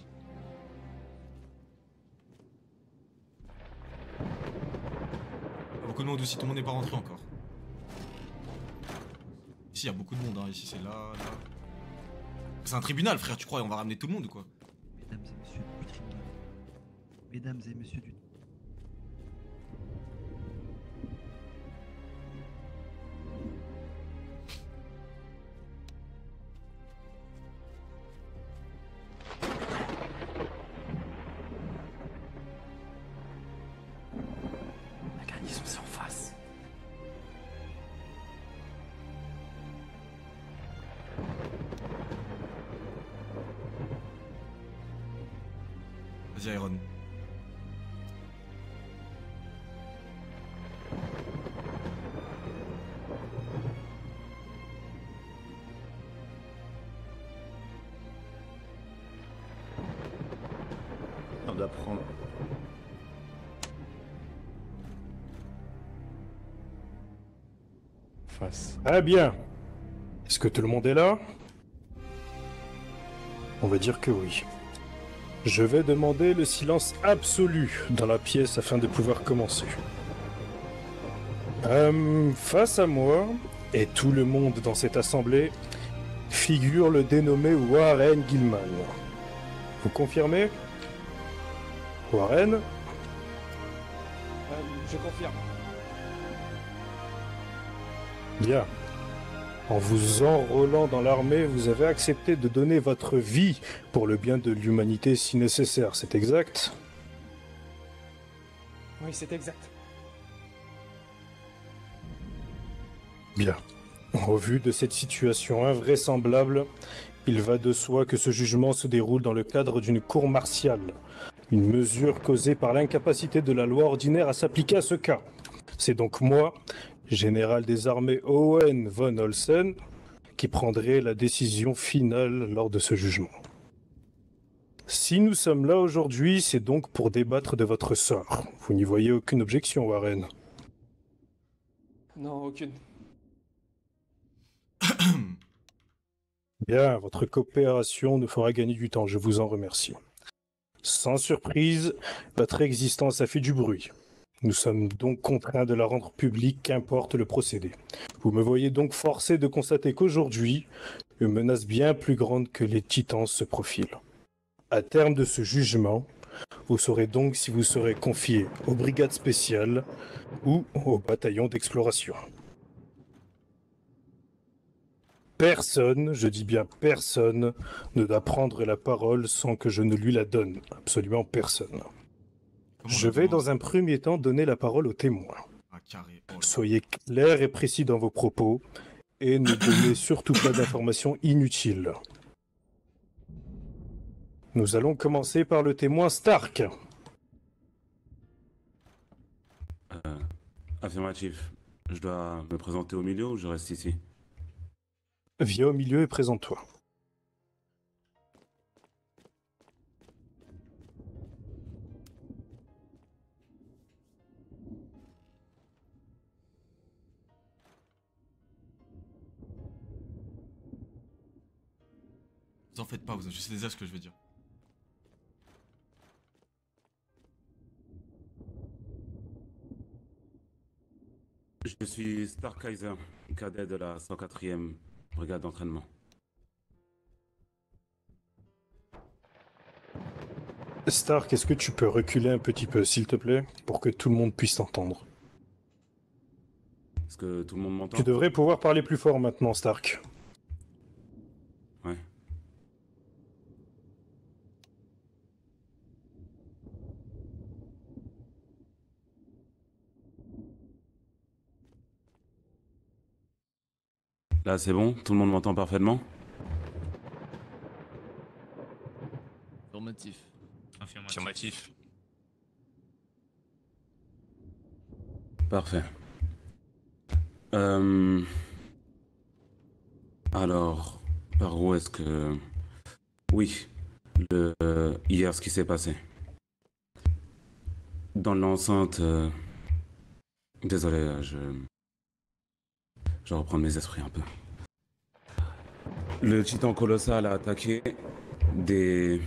Beaucoup de monde aussi, tout le monde n'est pas rentré encore. Ici, il y a beaucoup de monde, hein. Ici, c'est là, là. C'est un tribunal, frère, tu crois, on va ramener tout le monde ou quoi? Mesdames et messieurs du tribunal. Mesdames et messieurs du... La garnison, c'est en face. Vas-y, Iron. On doit prendre. Face. Ah bien. Est-ce que tout le monde est là? On va dire que oui. Je vais demander le silence absolu dans la pièce afin de pouvoir commencer. Face à moi, et tout le monde dans cette assemblée, figure le dénommé Warren Gilman. Vous confirmez? Warren? Je confirme. Bien. En vous enrôlant dans l'armée, vous avez accepté de donner votre vie pour le bien de l'humanité si nécessaire, c'est exact? Oui, c'est exact. Bien. Au vu de cette situation invraisemblable, il va de soi que ce jugement se déroule dans le cadre d'une cour martiale. Une mesure causée par l'incapacité de la loi ordinaire à s'appliquer à ce cas. C'est donc moi, général des armées Owen von Olsen, qui prendrai la décision finale lors de ce jugement. Si nous sommes là aujourd'hui, c'est donc pour débattre de votre sort. Vous n'y voyez aucune objection, Warren? Non, aucune. Bien, votre coopération nous fera gagner du temps, je vous en remercie. Sans surprise, votre existence a fait du bruit. Nous sommes donc contraints de la rendre publique, qu'importe le procédé. Vous me voyez donc forcé de constater qu'aujourd'hui, une menace bien plus grande que les titans se profile. À terme de ce jugement, vous saurez donc si vous serez confié aux brigades spéciales ou au bataillon d'exploration. Personne, je dis bien personne, ne doit prendre la parole sans que je ne lui la donne. Absolument personne. Je vais dans un premier temps donner la parole aux témoins. Soyez clairs et précis dans vos propos et ne donnez surtout pas d'informations inutiles. Nous allons commencer par le témoin Stark. Affirmatif. Je dois me présenter au milieu ou je reste ici? Viens au milieu et présente-toi. Vous en faites pas, je sais déjà ce que je veux dire. Je suis Stark Kaiser, cadet de la 104e brigade d'entraînement. Stark, est-ce que tu peux reculer un petit peu, s'il te plaît, pour que tout le monde puisse t'entendre? Est-ce que tout le monde m'entend? Tu devrais pouvoir parler plus fort maintenant, Stark. Ouais. Là, c'est bon? Tout le monde m'entend parfaitement? Affirmatif. Affirmatif. Parfait. Alors, par où est-ce que... Oui, hier, ce qui s'est passé. Dans l'enceinte... Désolé, je vais reprendre mes esprits un peu. Le titan colossal a attaqué. Des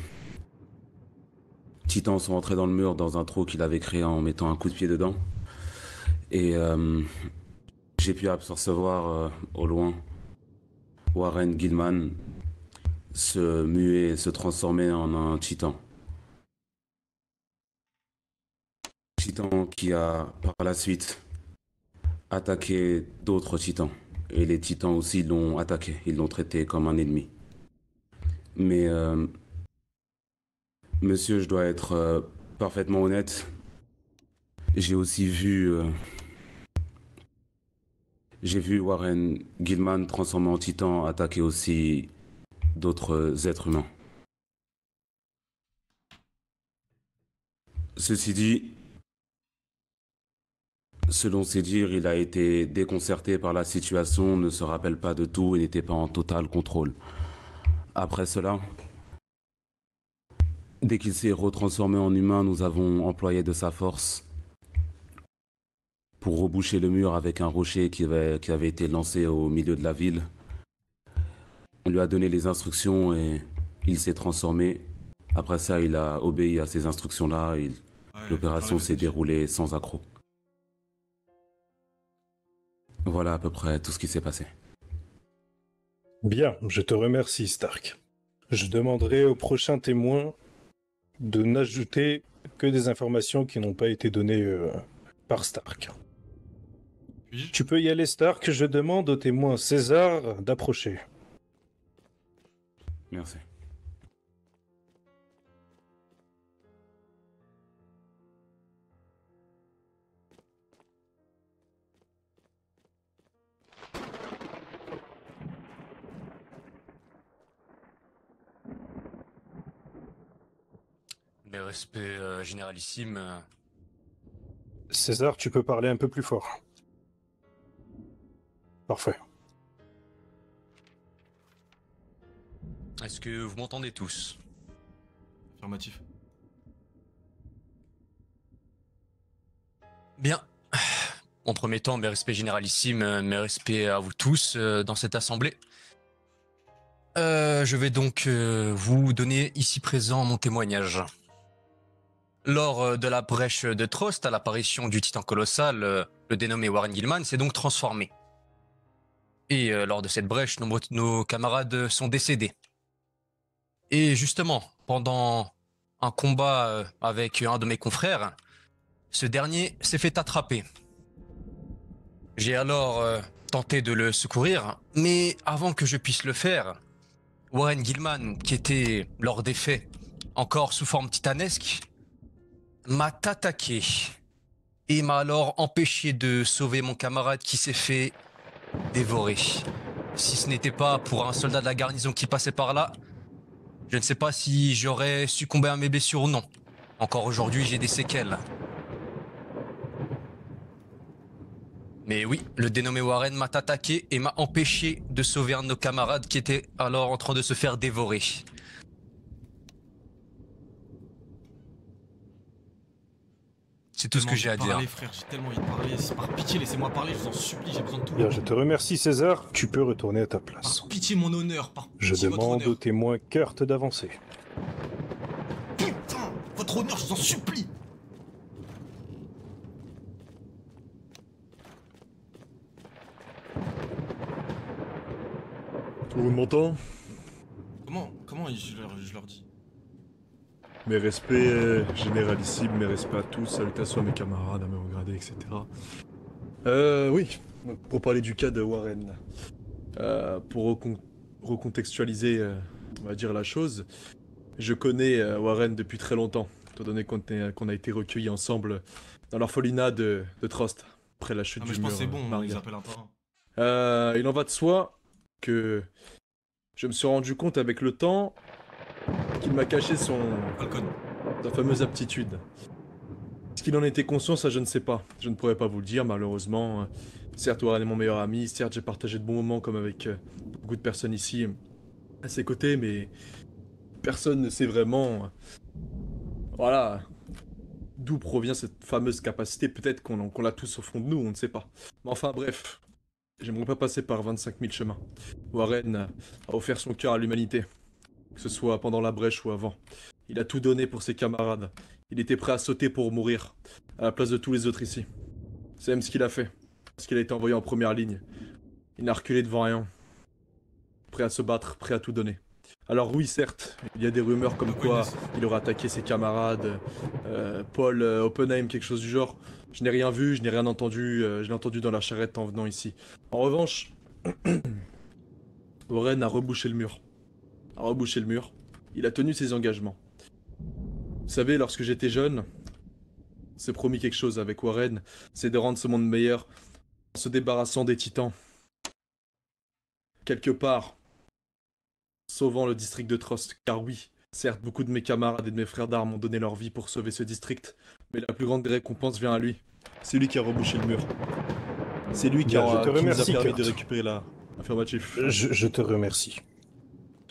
titans sont entrés dans le mur dans un trou qu'il avait créé en mettant un coup de pied dedans. Et j'ai pu apercevoir au loin Warren Gilman se muer, se transformer en un titan. Titan qui a par la suite attaqué d'autres titans. Et les titans aussi l'ont attaqué, ils l'ont traité comme un ennemi. Mais monsieur, je dois être parfaitement honnête. J'ai aussi vu... J'ai vu Warren Gilman transformé en titan attaquer aussi d'autres êtres humains. Ceci dit, selon ses dires, il a été déconcerté par la situation, ne se rappelle pas de tout et n'était pas en total contrôle. Après cela, dès qu'il s'est retransformé en humain, nous avons employé de sa force pour reboucher le mur avec un rocher qui avait été lancé au milieu de la ville. On lui a donné les instructions et il s'est transformé. Après ça, il a obéi à ces instructions-là. L'opération s'est déroulée sans accroc. Voilà à peu près tout ce qui s'est passé. Bien, je te remercie, Stark. Je demanderai au prochain témoin de n'ajouter que des informations qui n'ont pas été données par Stark. Oui. Tu peux y aller, Stark. Je demande au témoin César d'approcher. Merci. Mes respects généralissimes. César, tu peux parler un peu plus fort. Parfait. Est-ce que vous m'entendez tous? Affirmatif. Bien. En premier temps, mes respects généralissimes, mes respects à vous tous dans cette assemblée. Je vais donc vous donner ici présent mon témoignage. Lors de la brèche de Trost, à l'apparition du titan colossal, le dénommé Warren Gilman s'est donc transformé. Et lors de cette brèche, nombreux de nos camarades sont décédés. Et justement, pendant un combat avec un de mes confrères, ce dernier s'est fait attraper. J'ai alors tenté de le secourir, mais avant que je puisse le faire, Warren Gilman, qui était, lors des faits, encore sous forme titanesque, m'a attaqué et m'a alors empêché de sauver mon camarade qui s'est fait dévorer. Si ce n'était pas pour un soldat de la garnison qui passait par là, je ne sais pas si j'aurais succombé à mes blessures ou non. Encore aujourd'hui, j'ai des séquelles. Mais oui, le dénommé Warren m'a attaqué et m'a empêché de sauver un de nos camarades qui était alors en train de se faire dévorer. C'est tout ce que j'ai à dire. Frère, j'ai tellement envie de parler. Par pitié, laissez-moi parler, je vous en supplie, j'ai besoin de tout. Bien, je te remercie César, tu peux retourner à ta place. Par pitié, mon honneur, par Je pitié, votre demande honneur. au témoin Kurt d'avancer. Putain, votre honneur, je vous en supplie. Tout le monde m'entend? Comment je leur dis? Mes respects généralissimes, mes respects à tous, salutations à mes camarades, à mes regradés, etc. Oui, pour parler du cas de Warren, pour recontextualiser, on va dire la chose, je connais Warren depuis très longtemps, étant donné qu'on a été recueillis ensemble dans l'orphelinat de Trost, après la chute Ah mais du je mur. pense que c'est bon, on Marga. les appelle un par un. Il en va de soi que je me suis rendu compte avec le temps qu'il m'a caché sa fameuse aptitude. Est-ce qu'il en était conscient, ça je ne sais pas. Je ne pourrais pas vous le dire, malheureusement. Certes, Warren est mon meilleur ami, certes, j'ai partagé de bons moments comme avec beaucoup de personnes ici à ses côtés, mais personne ne sait vraiment, voilà, d'où provient cette fameuse capacité. Peut-être qu'on l'a tous au fond de nous, on ne sait pas. Mais enfin, bref, j'aimerais pas passer par 25 000 chemins. Warren a offert son cœur à l'humanité. Que ce soit pendant la brèche ou avant. Il a tout donné pour ses camarades. Il était prêt à sauter pour mourir, à la place de tous les autres ici. C'est même ce qu'il a fait, parce qu'il a été envoyé en première ligne. Il n'a reculé devant rien. Prêt à se battre, prêt à tout donner. Alors oui, certes, il y a des rumeurs comme quoi il aurait attaqué ses camarades, Paul Oppenheim, quelque chose du genre. Je n'ai rien vu, je n'ai rien entendu, je l'ai entendu dans la charrette en venant ici. En revanche, Warren a rebouché le mur. Il a tenu ses engagements. Vous savez, lorsque j'étais jeune, s'est promis quelque chose avec Warren, c'est de rendre ce monde meilleur en se débarrassant des titans. Quelque part, sauvant le district de Trost. Car oui, certes, beaucoup de mes camarades et de mes frères d'armes ont donné leur vie pour sauver ce district, mais la plus grande des récompenses vient à lui. C'est lui qui a rebouché le mur. C'est lui qui nous a permis de récupérer la... Affirmatif. Je te remercie.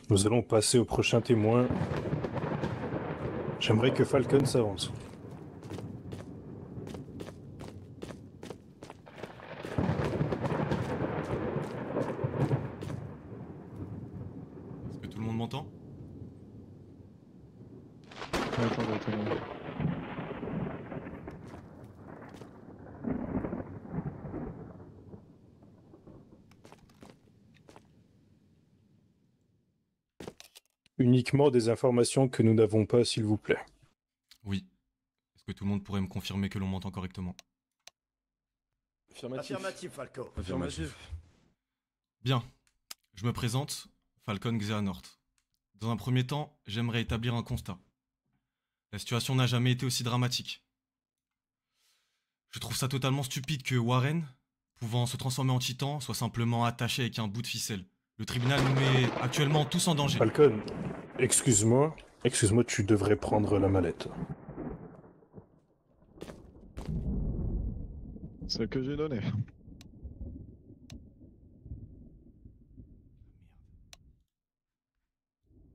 Nous allons passer au prochain témoin. J'aimerais que Falcon s'avance. Est-ce que tout le monde m'entend? Uniquement des informations que nous n'avons pas, s'il vous plaît. Oui. Est-ce que tout le monde pourrait me confirmer que l'on m'entend correctement? Affirmatif, Falco. Affirmatif. Bien. Je me présente, Falcon Xehanort. Dans un premier temps, j'aimerais établir un constat. La situation n'a jamais été aussi dramatique. Je trouve ça totalement stupide que Warren, pouvant se transformer en titan, soit simplement attaché avec un bout de ficelle. Le tribunal nous met actuellement tous en danger. Falcon, excuse-moi, tu devrais prendre la mallette. Celle que j'ai donnée.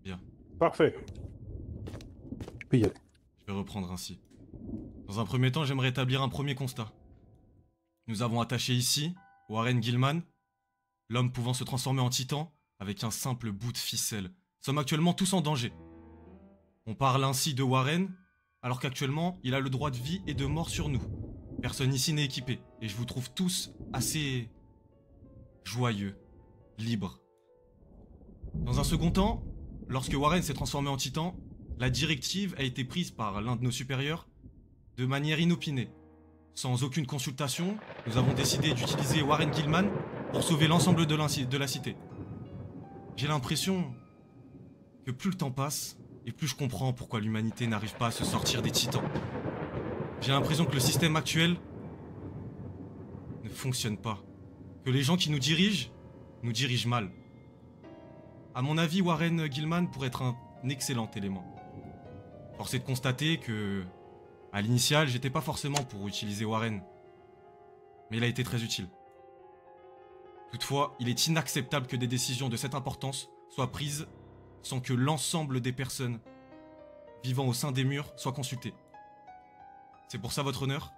Bien. Parfait. Puis y aller. Je vais reprendre ainsi. Dans un premier temps, j'aimerais établir un premier constat. Nous avons attaché ici Warren Gilman, l'homme pouvant se transformer en titan avec un simple bout de ficelle. Nous sommes actuellement tous en danger. On parle ainsi de Warren alors qu'actuellement, il a le droit de vie et de mort sur nous. Personne ici n'est équipé, et je vous trouve tous assez joyeux, libres. Dans un second temps, lorsque Warren s'est transformé en titan, la directive a été prise par l'un de nos supérieurs de manière inopinée. Sans aucune consultation, nous avons décidé d'utiliser Warren Gilman pour sauver l'ensemble de la cité. J'ai l'impression que plus le temps passe, et plus je comprends pourquoi l'humanité n'arrive pas à se sortir des titans. J'ai l'impression que le système actuel ne fonctionne pas. Que les gens qui nous dirigent mal. À mon avis, Warren Gilman pourrait être un excellent élément. Force est de constater que, à l'initiale, j'étais pas forcément pour utiliser Warren. Mais il a été très utile. Toutefois, il est inacceptable que des décisions de cette importance soient prises sans que l'ensemble des personnes vivant au sein des murs soient consultées. C'est pour ça, votre honneur,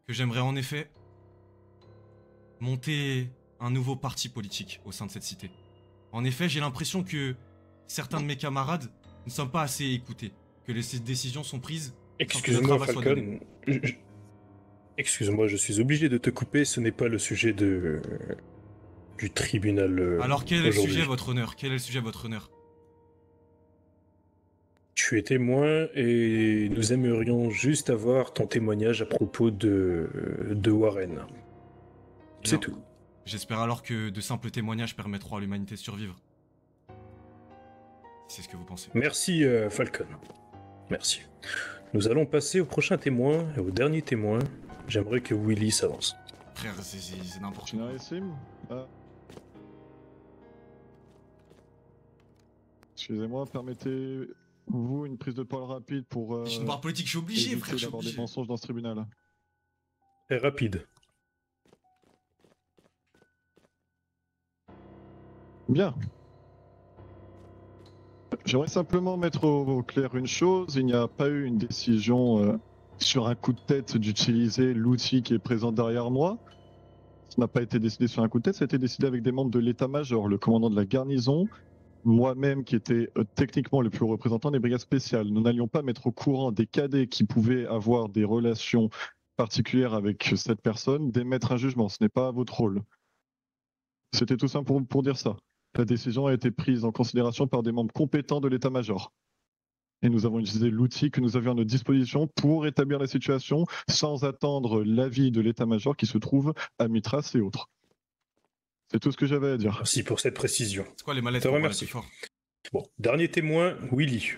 que j'aimerais en effet monter un nouveau parti politique au sein de cette cité. En effet, j'ai l'impression que certains de mes camarades ne sont pas assez écoutés, que les décisions sont prises. Excuse-moi, Falcon. Excuse-moi, je suis obligé de te couper, ce n'est pas le sujet du tribunal. Alors quel est le sujet, votre honneur? Quel est le sujet, votre honneur? Tu es témoin et nous aimerions juste avoir ton témoignage à propos de Warren. C'est tout. J'espère alors que de simples témoignages permettront à l'humanité de survivre. C'est ce que vous pensez. Merci, Falcon. Merci. Nous allons passer au prochain témoin et au dernier témoin. J'aimerais que Willy s'avance. Frère, c'est n'importe quoi. Excusez-moi, permettez-vous une prise de parole rapide pour... Je suis une barre politique, je suis obligé, frère, je suis d'avoir obligé. des mensonges dans ce tribunal. Très rapide. Bien. J'aimerais simplement mettre au clair une chose, il n'y a pas eu une décision sur un coup de tête d'utiliser l'outil qui est présent derrière moi. Ça n'a pas été décidé sur un coup de tête, ça a été décidé avec des membres de l'état-major, le commandant de la garnison, moi-même qui était techniquement le plus représentant des brigades spéciales. Nous n'allions pas mettre au courant des cadets qui pouvaient avoir des relations particulières avec cette personne, d'émettre un jugement, ce n'est pas votre rôle. C'était tout simple pour dire ça. La décision a été prise en considération par des membres compétents de l'état-major. Et nous avons utilisé l'outil que nous avions à notre disposition pour établir la situation sans attendre l'avis de l'état-major qui se trouve à Mitras et autres. C'est tout ce que j'avais à dire. Merci pour cette précision. C'est quoi les mallettes? Je te remercie. Bon, dernier témoin, Willy.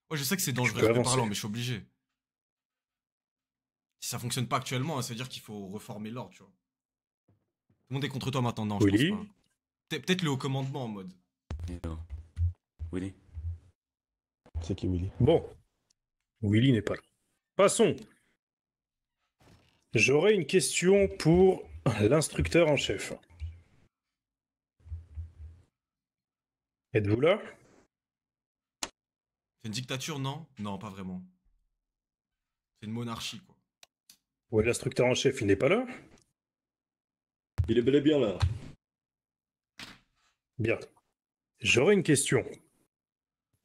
Ouais, je sais que c'est dangereux parlant, mais je suis obligé. Si ça fonctionne pas actuellement, ça veut dire qu'il faut reformer l'ordre, tu vois. Tout le monde est contre toi maintenant, non, Willy. je pense pas. Peut-être le haut commandement en mode. Willy. C'est qui Willy? Bon. Willy n'est pas là. Passons. J'aurais une question pour l'instructeur en chef. Êtes-vous là? C'est une dictature, non? Non, pas vraiment. C'est une monarchie, quoi. Ouais, l'instructeur en chef, il n'est pas là? Il est bel et bien là. Bien. J'aurais une question.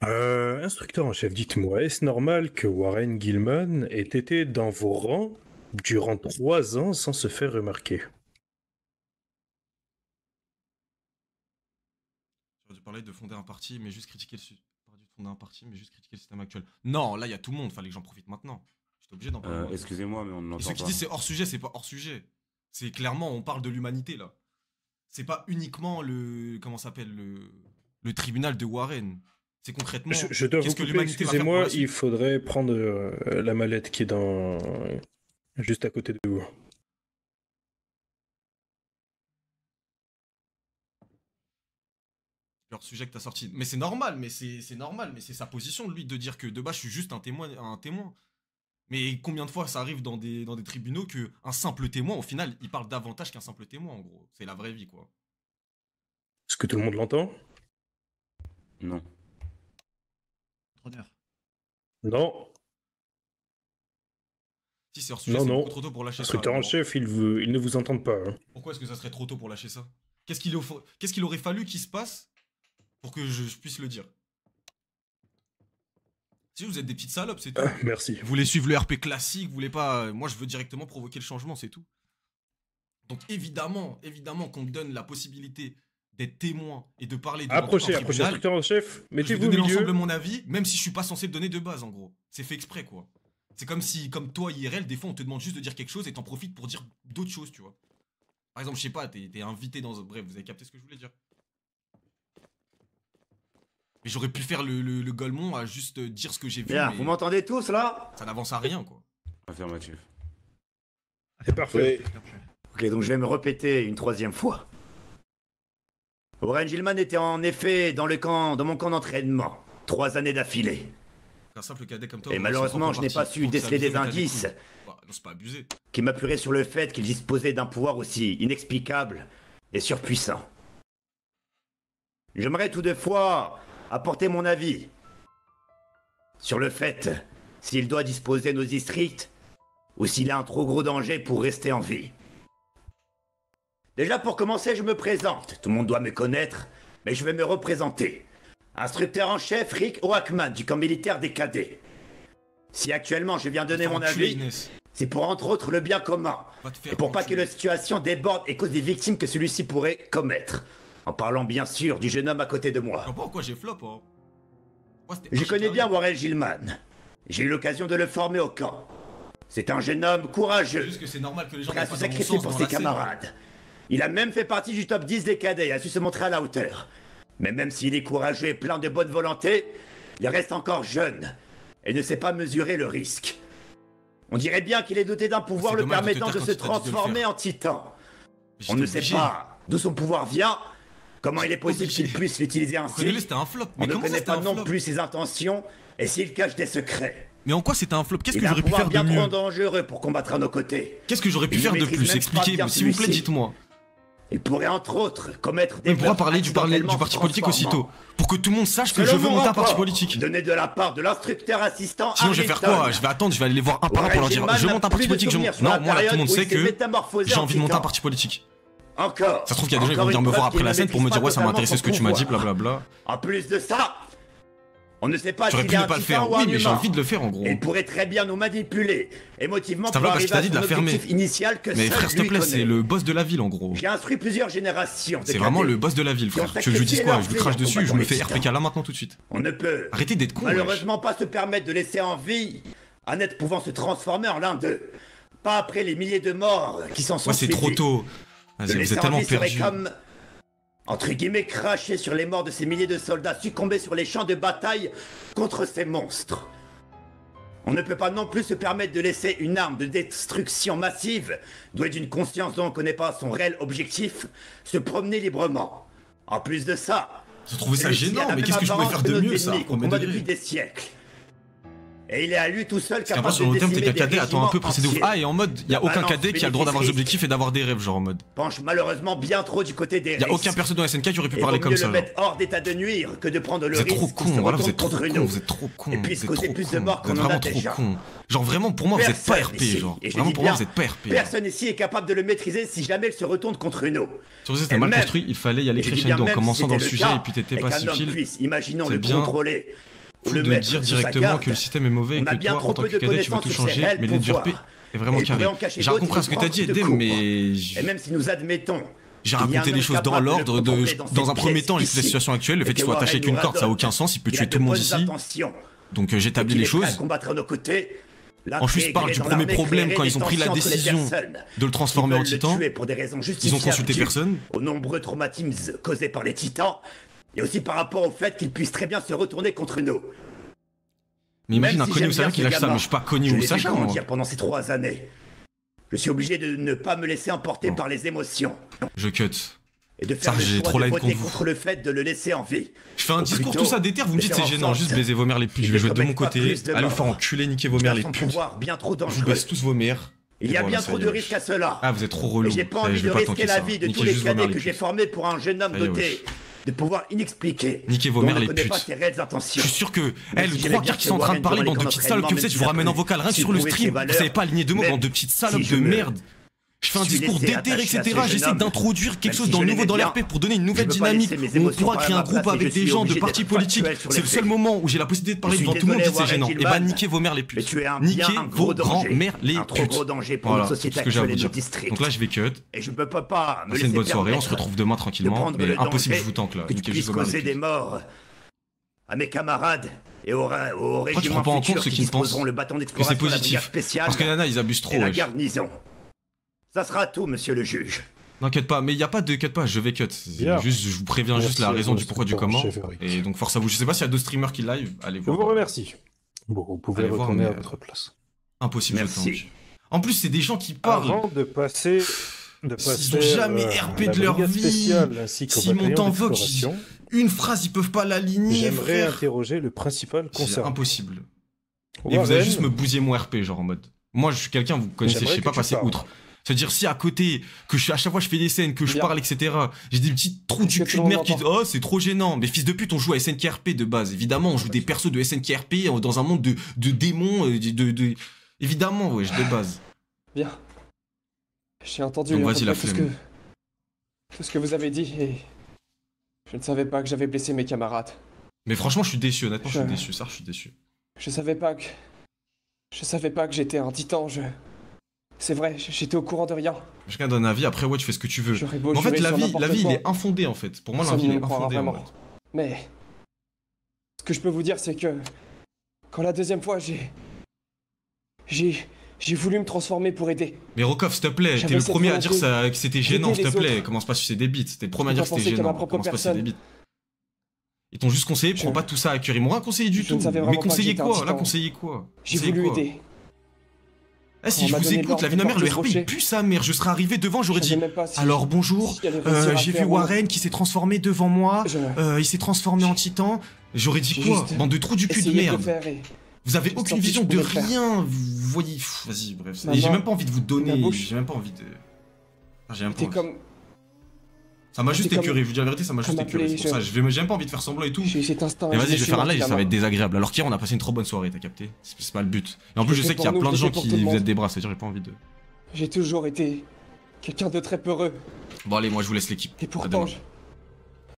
Instructeur en chef, dites-moi, est-ce normal que Warren Gilman ait été dans vos rangs durant 3 ans sans se faire remarquer? J'aurais dû parler de fonder un parti, mais juste critiquer le système actuel. Non, là, il y a tout le monde, fallait que j'en profite maintenant. J'étais obligé d'en parler. Excusez-moi, mais on n'entend pas. Et ceux qui disent c'est hors sujet, c'est pas hors sujet. C'est clairement, on parle de l'humanité, là. C'est pas uniquement le... Comment s'appelle le tribunal de Warren. C'est concrètement... Je dois vous couper, excusez-moi, il faudrait prendre la mallette qui est dans... juste à côté de vous. Leur sujet que t'as sorti. Mais c'est normal, mais c'est normal, mais c'est sa position, lui, de dire que de base, je suis juste un témoin. Mais combien de fois ça arrive dans des tribunaux que un simple témoin, au final, il parle davantage qu'un simple témoin, en gros. C'est la vraie vie, quoi. Est-ce que tout le monde l'entend? Non. Honneur. Non. Si c'est hors sujet, c'est beaucoup trop tôt pour lâcher ça. Instructeur en chef, il ne vous entend pas. Hein. Pourquoi est-ce que ça serait trop tôt pour lâcher ça? Qu'est-ce qu'il aurait fallu qu'il se passe pour que je puisse le dire? Si vous êtes des petites salopes, c'est tout. Merci. Vous voulez suivre le RP classique, vous voulez pas... Moi, je veux directement provoquer le changement, c'est tout. Donc évidemment qu'on me donne la possibilité d'être témoin et de parler de Approchez, instructeur en chef, mettez-vous au milieu. Je vais donner milieu. l'ensemble de mon avis, même si je suis pas censé le donner de base, en gros. C'est fait exprès, quoi. C'est comme si, comme toi, IRL, des fois, on te demande juste de dire quelque chose et t'en profites pour dire d'autres choses, tu vois. Par exemple, je sais pas, t'es invité dans... Bref, vous avez capté ce que je voulais dire. Mais j'aurais pu faire le Golemont à juste dire ce que j'ai vu. Bien, mais vous m'entendez tous, là? Ça n'avance à rien, quoi. Affirmatif. C'est parfait. Ok, donc je vais me répéter une 3e fois. Warren Gilman était en effet dans mon camp d'entraînement. 3 années d'affilée. Un simple cadet comme toi... Et malheureusement, je n'ai pas su déceler des indices bah, non, c'est pas abusé. qui m'appuieraient sur le fait qu'il disposait d'un pouvoir aussi inexplicable et surpuissant. J'aimerais toutefois apporter mon avis sur le fait s'il doit disposer nos districts ou s'il a un trop gros danger pour rester en vie. Déjà pour commencer, je me présente. Tout le monde doit me connaître, mais je vais me représenter. Instructeur en chef Rick Oakman du camp militaire des cadets. Si actuellement je viens donner mon avis, c'est pour entre autres le bien commun. Et pour pas que la situation déborde et cause des victimes que celui-ci pourrait commettre. En parlant bien sûr du jeune homme à côté de moi. Je comprends pourquoi j'ai flop, hein. Je connais bien Warren Gilman. J'ai eu l'occasion de le former au camp. C'est un jeune homme courageux, juste que c'est normal que les gens prêt à se sacrifier pour ses camarades. Il a même fait partie du top 10 des cadets et a su se montrer à la hauteur. Mais même s'il est courageux et plein de bonne volonté, il reste encore jeune et ne sait pas mesurer le risque. On dirait bien qu'il est doté d'un pouvoir le permettant de se transformer en titan. On ne sait pas d'où son pouvoir vient, comment il est possible qu'il puisse l'utiliser ainsi. On ne connaît pas non plus ses intentions et s'il cache des secrets. Mais en quoi c'était un flop? Qu'est-ce que j'aurais pu faire de bien mieux? trop dangereux pour combattre à nos côtés. Qu'est-ce que j'aurais pu faire de plus? Expliquez-moi, s'il vous plaît, dites-moi. Il pourrait entre autres commettre des... On pourra parler du parti politique aussitôt. Pour que tout le monde sache que je veux monter un parti politique. Donné de la part de l'instructeur assistant. Sinon je vais faire quoi? Je vais attendre, je vais aller les voir un par un pour leur dire je monte un parti politique, Non, moi là tout le monde sait que j'ai envie de monter un parti politique. Encore. Ça se trouve qu'il y a des gens qui vont venir me voir après la scène pour me dire ouais ça m'a intéressé ce que tu m'as dit, blablabla. En plus de ça, on ne sait pas s'il est un titan ou un humain. Oui mais j'ai envie de le faire en gros. Il pourrait très bien nous manipuler émotivement pour arriver à son objectif initial que seul lui connaît. Mais frère s'il te plaît c'est le boss de la ville en gros. J'ai instruit plusieurs générations. C'est vraiment le boss de la ville frère. Tu veux que je dise quoi? Je lui crache dessus, je me fais RPK là maintenant tout de suite. On ne peut arrêtez d'être con. Malheureusement pas se permettre de laisser en vie un être pouvant se transformer en l'un d'eux. Pas après les milliers de morts qui s'en sont suivis. Ouais c'est trop tôt. Vas-y vous êtes tellement perdu. Entre guillemets, cracher sur les morts de ces milliers de soldats succombés sur les champs de bataille contre ces monstres. On ne peut pas non plus se permettre de laisser une arme de destruction massive, douée d'une conscience dont on ne connaît pas son réel objectif, se promener librement. En plus de ça... Je trouvais ça gênant, mais qu'est-ce que je pouvais faire de mieux ça? On combat depuis des siècles. Et il est à lui tout seul capable sur le terme t'es qu'un cadet, attends un peu précédé ouf. Ah et en mode, y a aucun cadet qui a le droit d'avoir des objectifs et d'avoir des rêves genre en mode. Penche malheureusement bien trop du côté des risques. Y a aucun perso dans SNK qui aurait pu parler comme ça. Le mettre hors d'état de nuire que de prendre le risque. Vous êtes trop con, voilà vous êtes trop con, vous êtes trop con. Et puis causer plus de morts qu'on en a déjà. Genre vraiment pour moi vous êtes pas RP genre. Vraiment pour moi vous êtes pas RP. Personne ici est capable de le maîtriser si jamais il se retourne contre nous. Sur c'était mal construit, il fallait y aller crescendo en commençant dans le sujet et puis t'étais pas subtil. Imaginons le contrôler. De dire directement que le système est mauvais et que toi en tant que cadet tu veux tout changer, mais les RP est vraiment carré. J'ai compris ce que t'as dit Edem, mais... Et même si nous admettons... J'ai raconté les choses dans l'ordre, dans un premier temps j'ai fait la situation actuelle, le fait qu'il soit attaché avec une corde ça a aucun sens, il peut tuer tout le monde ici. Donc j'établis les choses. Ensuite je parle du premier problème quand ils ont pris la décision de le transformer en titan. Ils ont consulté personne. Aux nombreux traumatismes causés par les titans. Et aussi par rapport au fait qu'il puisse très bien se retourner contre nous. Mais imagine un Connie Osaka qui lâche ça, mais je suis pas Connie Osaka moi. Pendant ces 3 années, je suis obligé de ne pas me laisser emporter par les émotions. Je cut. Et de faire le choix de voter contre le fait de le laisser en vie. Je fais un discours tout ça déter, vous me dites c'est gênant, juste baiser vos mères les putes. Je vais jouer de mon côté, allez vous faire enculer, niquer vos mères les putes. Je vous baisse tous vos mères. Il y a bien trop de risques à cela. Ah vous êtes trop relou. J'ai pas envie de risquer la vie de tous les cadets que j'ai formés pour un jeune homme doté de pouvoir inexpliqué. Niquez vos mères les putes. Je suis sûr que, le 3 quarts qui sont en train de parler, bande de petites salopes que vous êtes, je vous ramène en vocal, rien que sur le stream, vous savez pas aligner 2 mots, bande de petites salopes de merde. Je fais un suis discours laissé d'éther, attaché à etc. ce jeune J'essaie homme. d'introduire quelque Même chose si dans je le nouveau l'aimais dans bien, l'RP pour donner une nouvelle je peux pas dynamique. laisser mes On émotions pourra prendre créer un ma groupe place et avec je des suis gens de obligé partis d'être politiques. factuel sur C'est les le seul faits. moment où j'ai la possibilité de parler Je suis devant tout le monde, désolé, puis c'est Warren gênant. Et Gilman, bah niquez vos mères les mais putes. tu es un Niquez bien gros vos danger. grands-mères les Un trop putes. gros danger pour Voilà, notre c'est société tout ce que j'ai à actuelle vous et dire. notre district. Donc là je vais cut. Et je ne peux pas me Passez laisser une bonne soirée, on se permettre retrouve demain de tranquillement. prendre Mais le impossible que je danger vous tanque là. que tu Niquez puisses juste vos mères causer les des putes. morts à mes camarades et au Pourquoi tu régiment prends pas en compte futur ceux qui qui ne pensent disposeront le bâton que c'est d'exploration de la brigade positif? spéciale Parce que Nana ils abusent et trop. la wesh. garnison. Ça sera tout, monsieur le juge. N'inquiète pas, mais il y a pas de cut pas, je vais cut. Bien. Juste, je vous préviens juste Merci la à raison vous, du pourquoi du Inspecteur comment. Cheverick. Et donc force à vous. Je sais pas s'il y a d'autres streamers qui live, allez Je voir. vous remercie. Bon, vous pouvez Allez voir, retourner mais, à votre place. Impossible Merci. je tank. En plus c'est des gens qui parlent. Avant de passer. Ils ont jamais RP à la de leur brigade vie. spéciale ainsi qu'au S'ils bataillon montent en vogue, d'exploration, une phrase ils peuvent pas l'aligner. j'aimerais frère. interroger le principal C'est concerné. impossible. Et Warren, vous allez juste me bousiller mon RP, genre en mode. Moi, je suis quelqu'un, vous connaissez, je J'aimerais sais que pas tu passer parles. outre. C'est-à-dire, si à côté, à chaque fois je fais des scènes, que je Bien. parle, etc., j'ai des petits trous du que cul tout de le merde monde qui disent oh, c'est trop gênant. Mais fils de pute, on joue à SNKRP de base. Évidemment, on joue des persos de SNKRP dans un monde de démons. Évidemment, ouais, de base. Bien. J'ai entendu Donc à vas-y, peu la près flemme. tout ce que vous avez dit et je ne savais pas que j'avais blessé mes camarades. Mais franchement, je suis déçu, honnêtement, je suis Je- déçu. Ça, je suis déçu. Je savais pas que j'étais un titan. C'est vrai, j'étais au courant de rien. Chacun donne un avis, après, ouais, tu fais ce que tu veux. J'aurais beau Mais en fait, jurer la sur vie, n'importe il quoi. est infondé, en fait. Pour moi, la Personne vie, ne il est me croira infondé. en vraiment. fait. Mais ce que je peux vous dire, c'est que quand la deuxième fois j'ai voulu me transformer pour aider. Mais Rokov, s'il te plaît, J'avais t'es le cette premier à dire volonté que c'était gênant, d'aider s'il te les plaît. autres. Commence pas à sucer des bites. T'es le premier à J'ai dire pas que c'était pensé qu'à ma gênant. propre Commence pas à sucer des personne. bites. Ils t'ont juste conseillé, prends pas tout ça à cœur. Ils m'ont rien conseillé du Je tout. ne savais Mais vraiment pas que conseiller j'étais un quoi? Là, titan. conseiller quoi? J'ai Conseiller voulu quoi? aider. Eh, si On je m'a vous donné écoute, l'ordre la vie de ma de mère, le porter RP, ce il rocher. pue sa mère. Je serais arrivé devant, j'aurais Je dit savais même pas si- alors bonjour, si elle réussira à j'ai faire vu ou non. Warren qui s'est transformé devant moi. Il s'est transformé en titan. J'aurais dit J'ai quoi? juste Bande de trous du cul de essayé merde. faire et Vous avez j'ai aucune senti que vision je de pouvais le faire. rien. Vous voyez. Vas-y, bref. Ma Et j'ai main, même pas envie de vous ma donner. bouche. J'ai même pas envie de. J'ai même pas T'es envie. comme. Ça m'a juste t'es comme- écœuré, je vous dis la vérité, ça m'a juste comme écœuré. appelé, C'est pour ça, j'ai même pas envie de faire semblant et tout. J'ai cet instinct. Mais je vas-y, me je vais suis faire un menti, live, ça gamin. va être désagréable. Alors qu'hier, on a passé une trop bonne soirée, t'as capté? C'est pas le but. Et en Je plus, je fais sais qu'il y a pour nous, plein de je gens fais pour qui tout le vous monde. êtes des bras, c'est-à-dire j'ai pas envie de. J'ai toujours été quelqu'un de très peureux. Bon, allez, moi je vous laisse l'équipe. Et À pourtant, demain.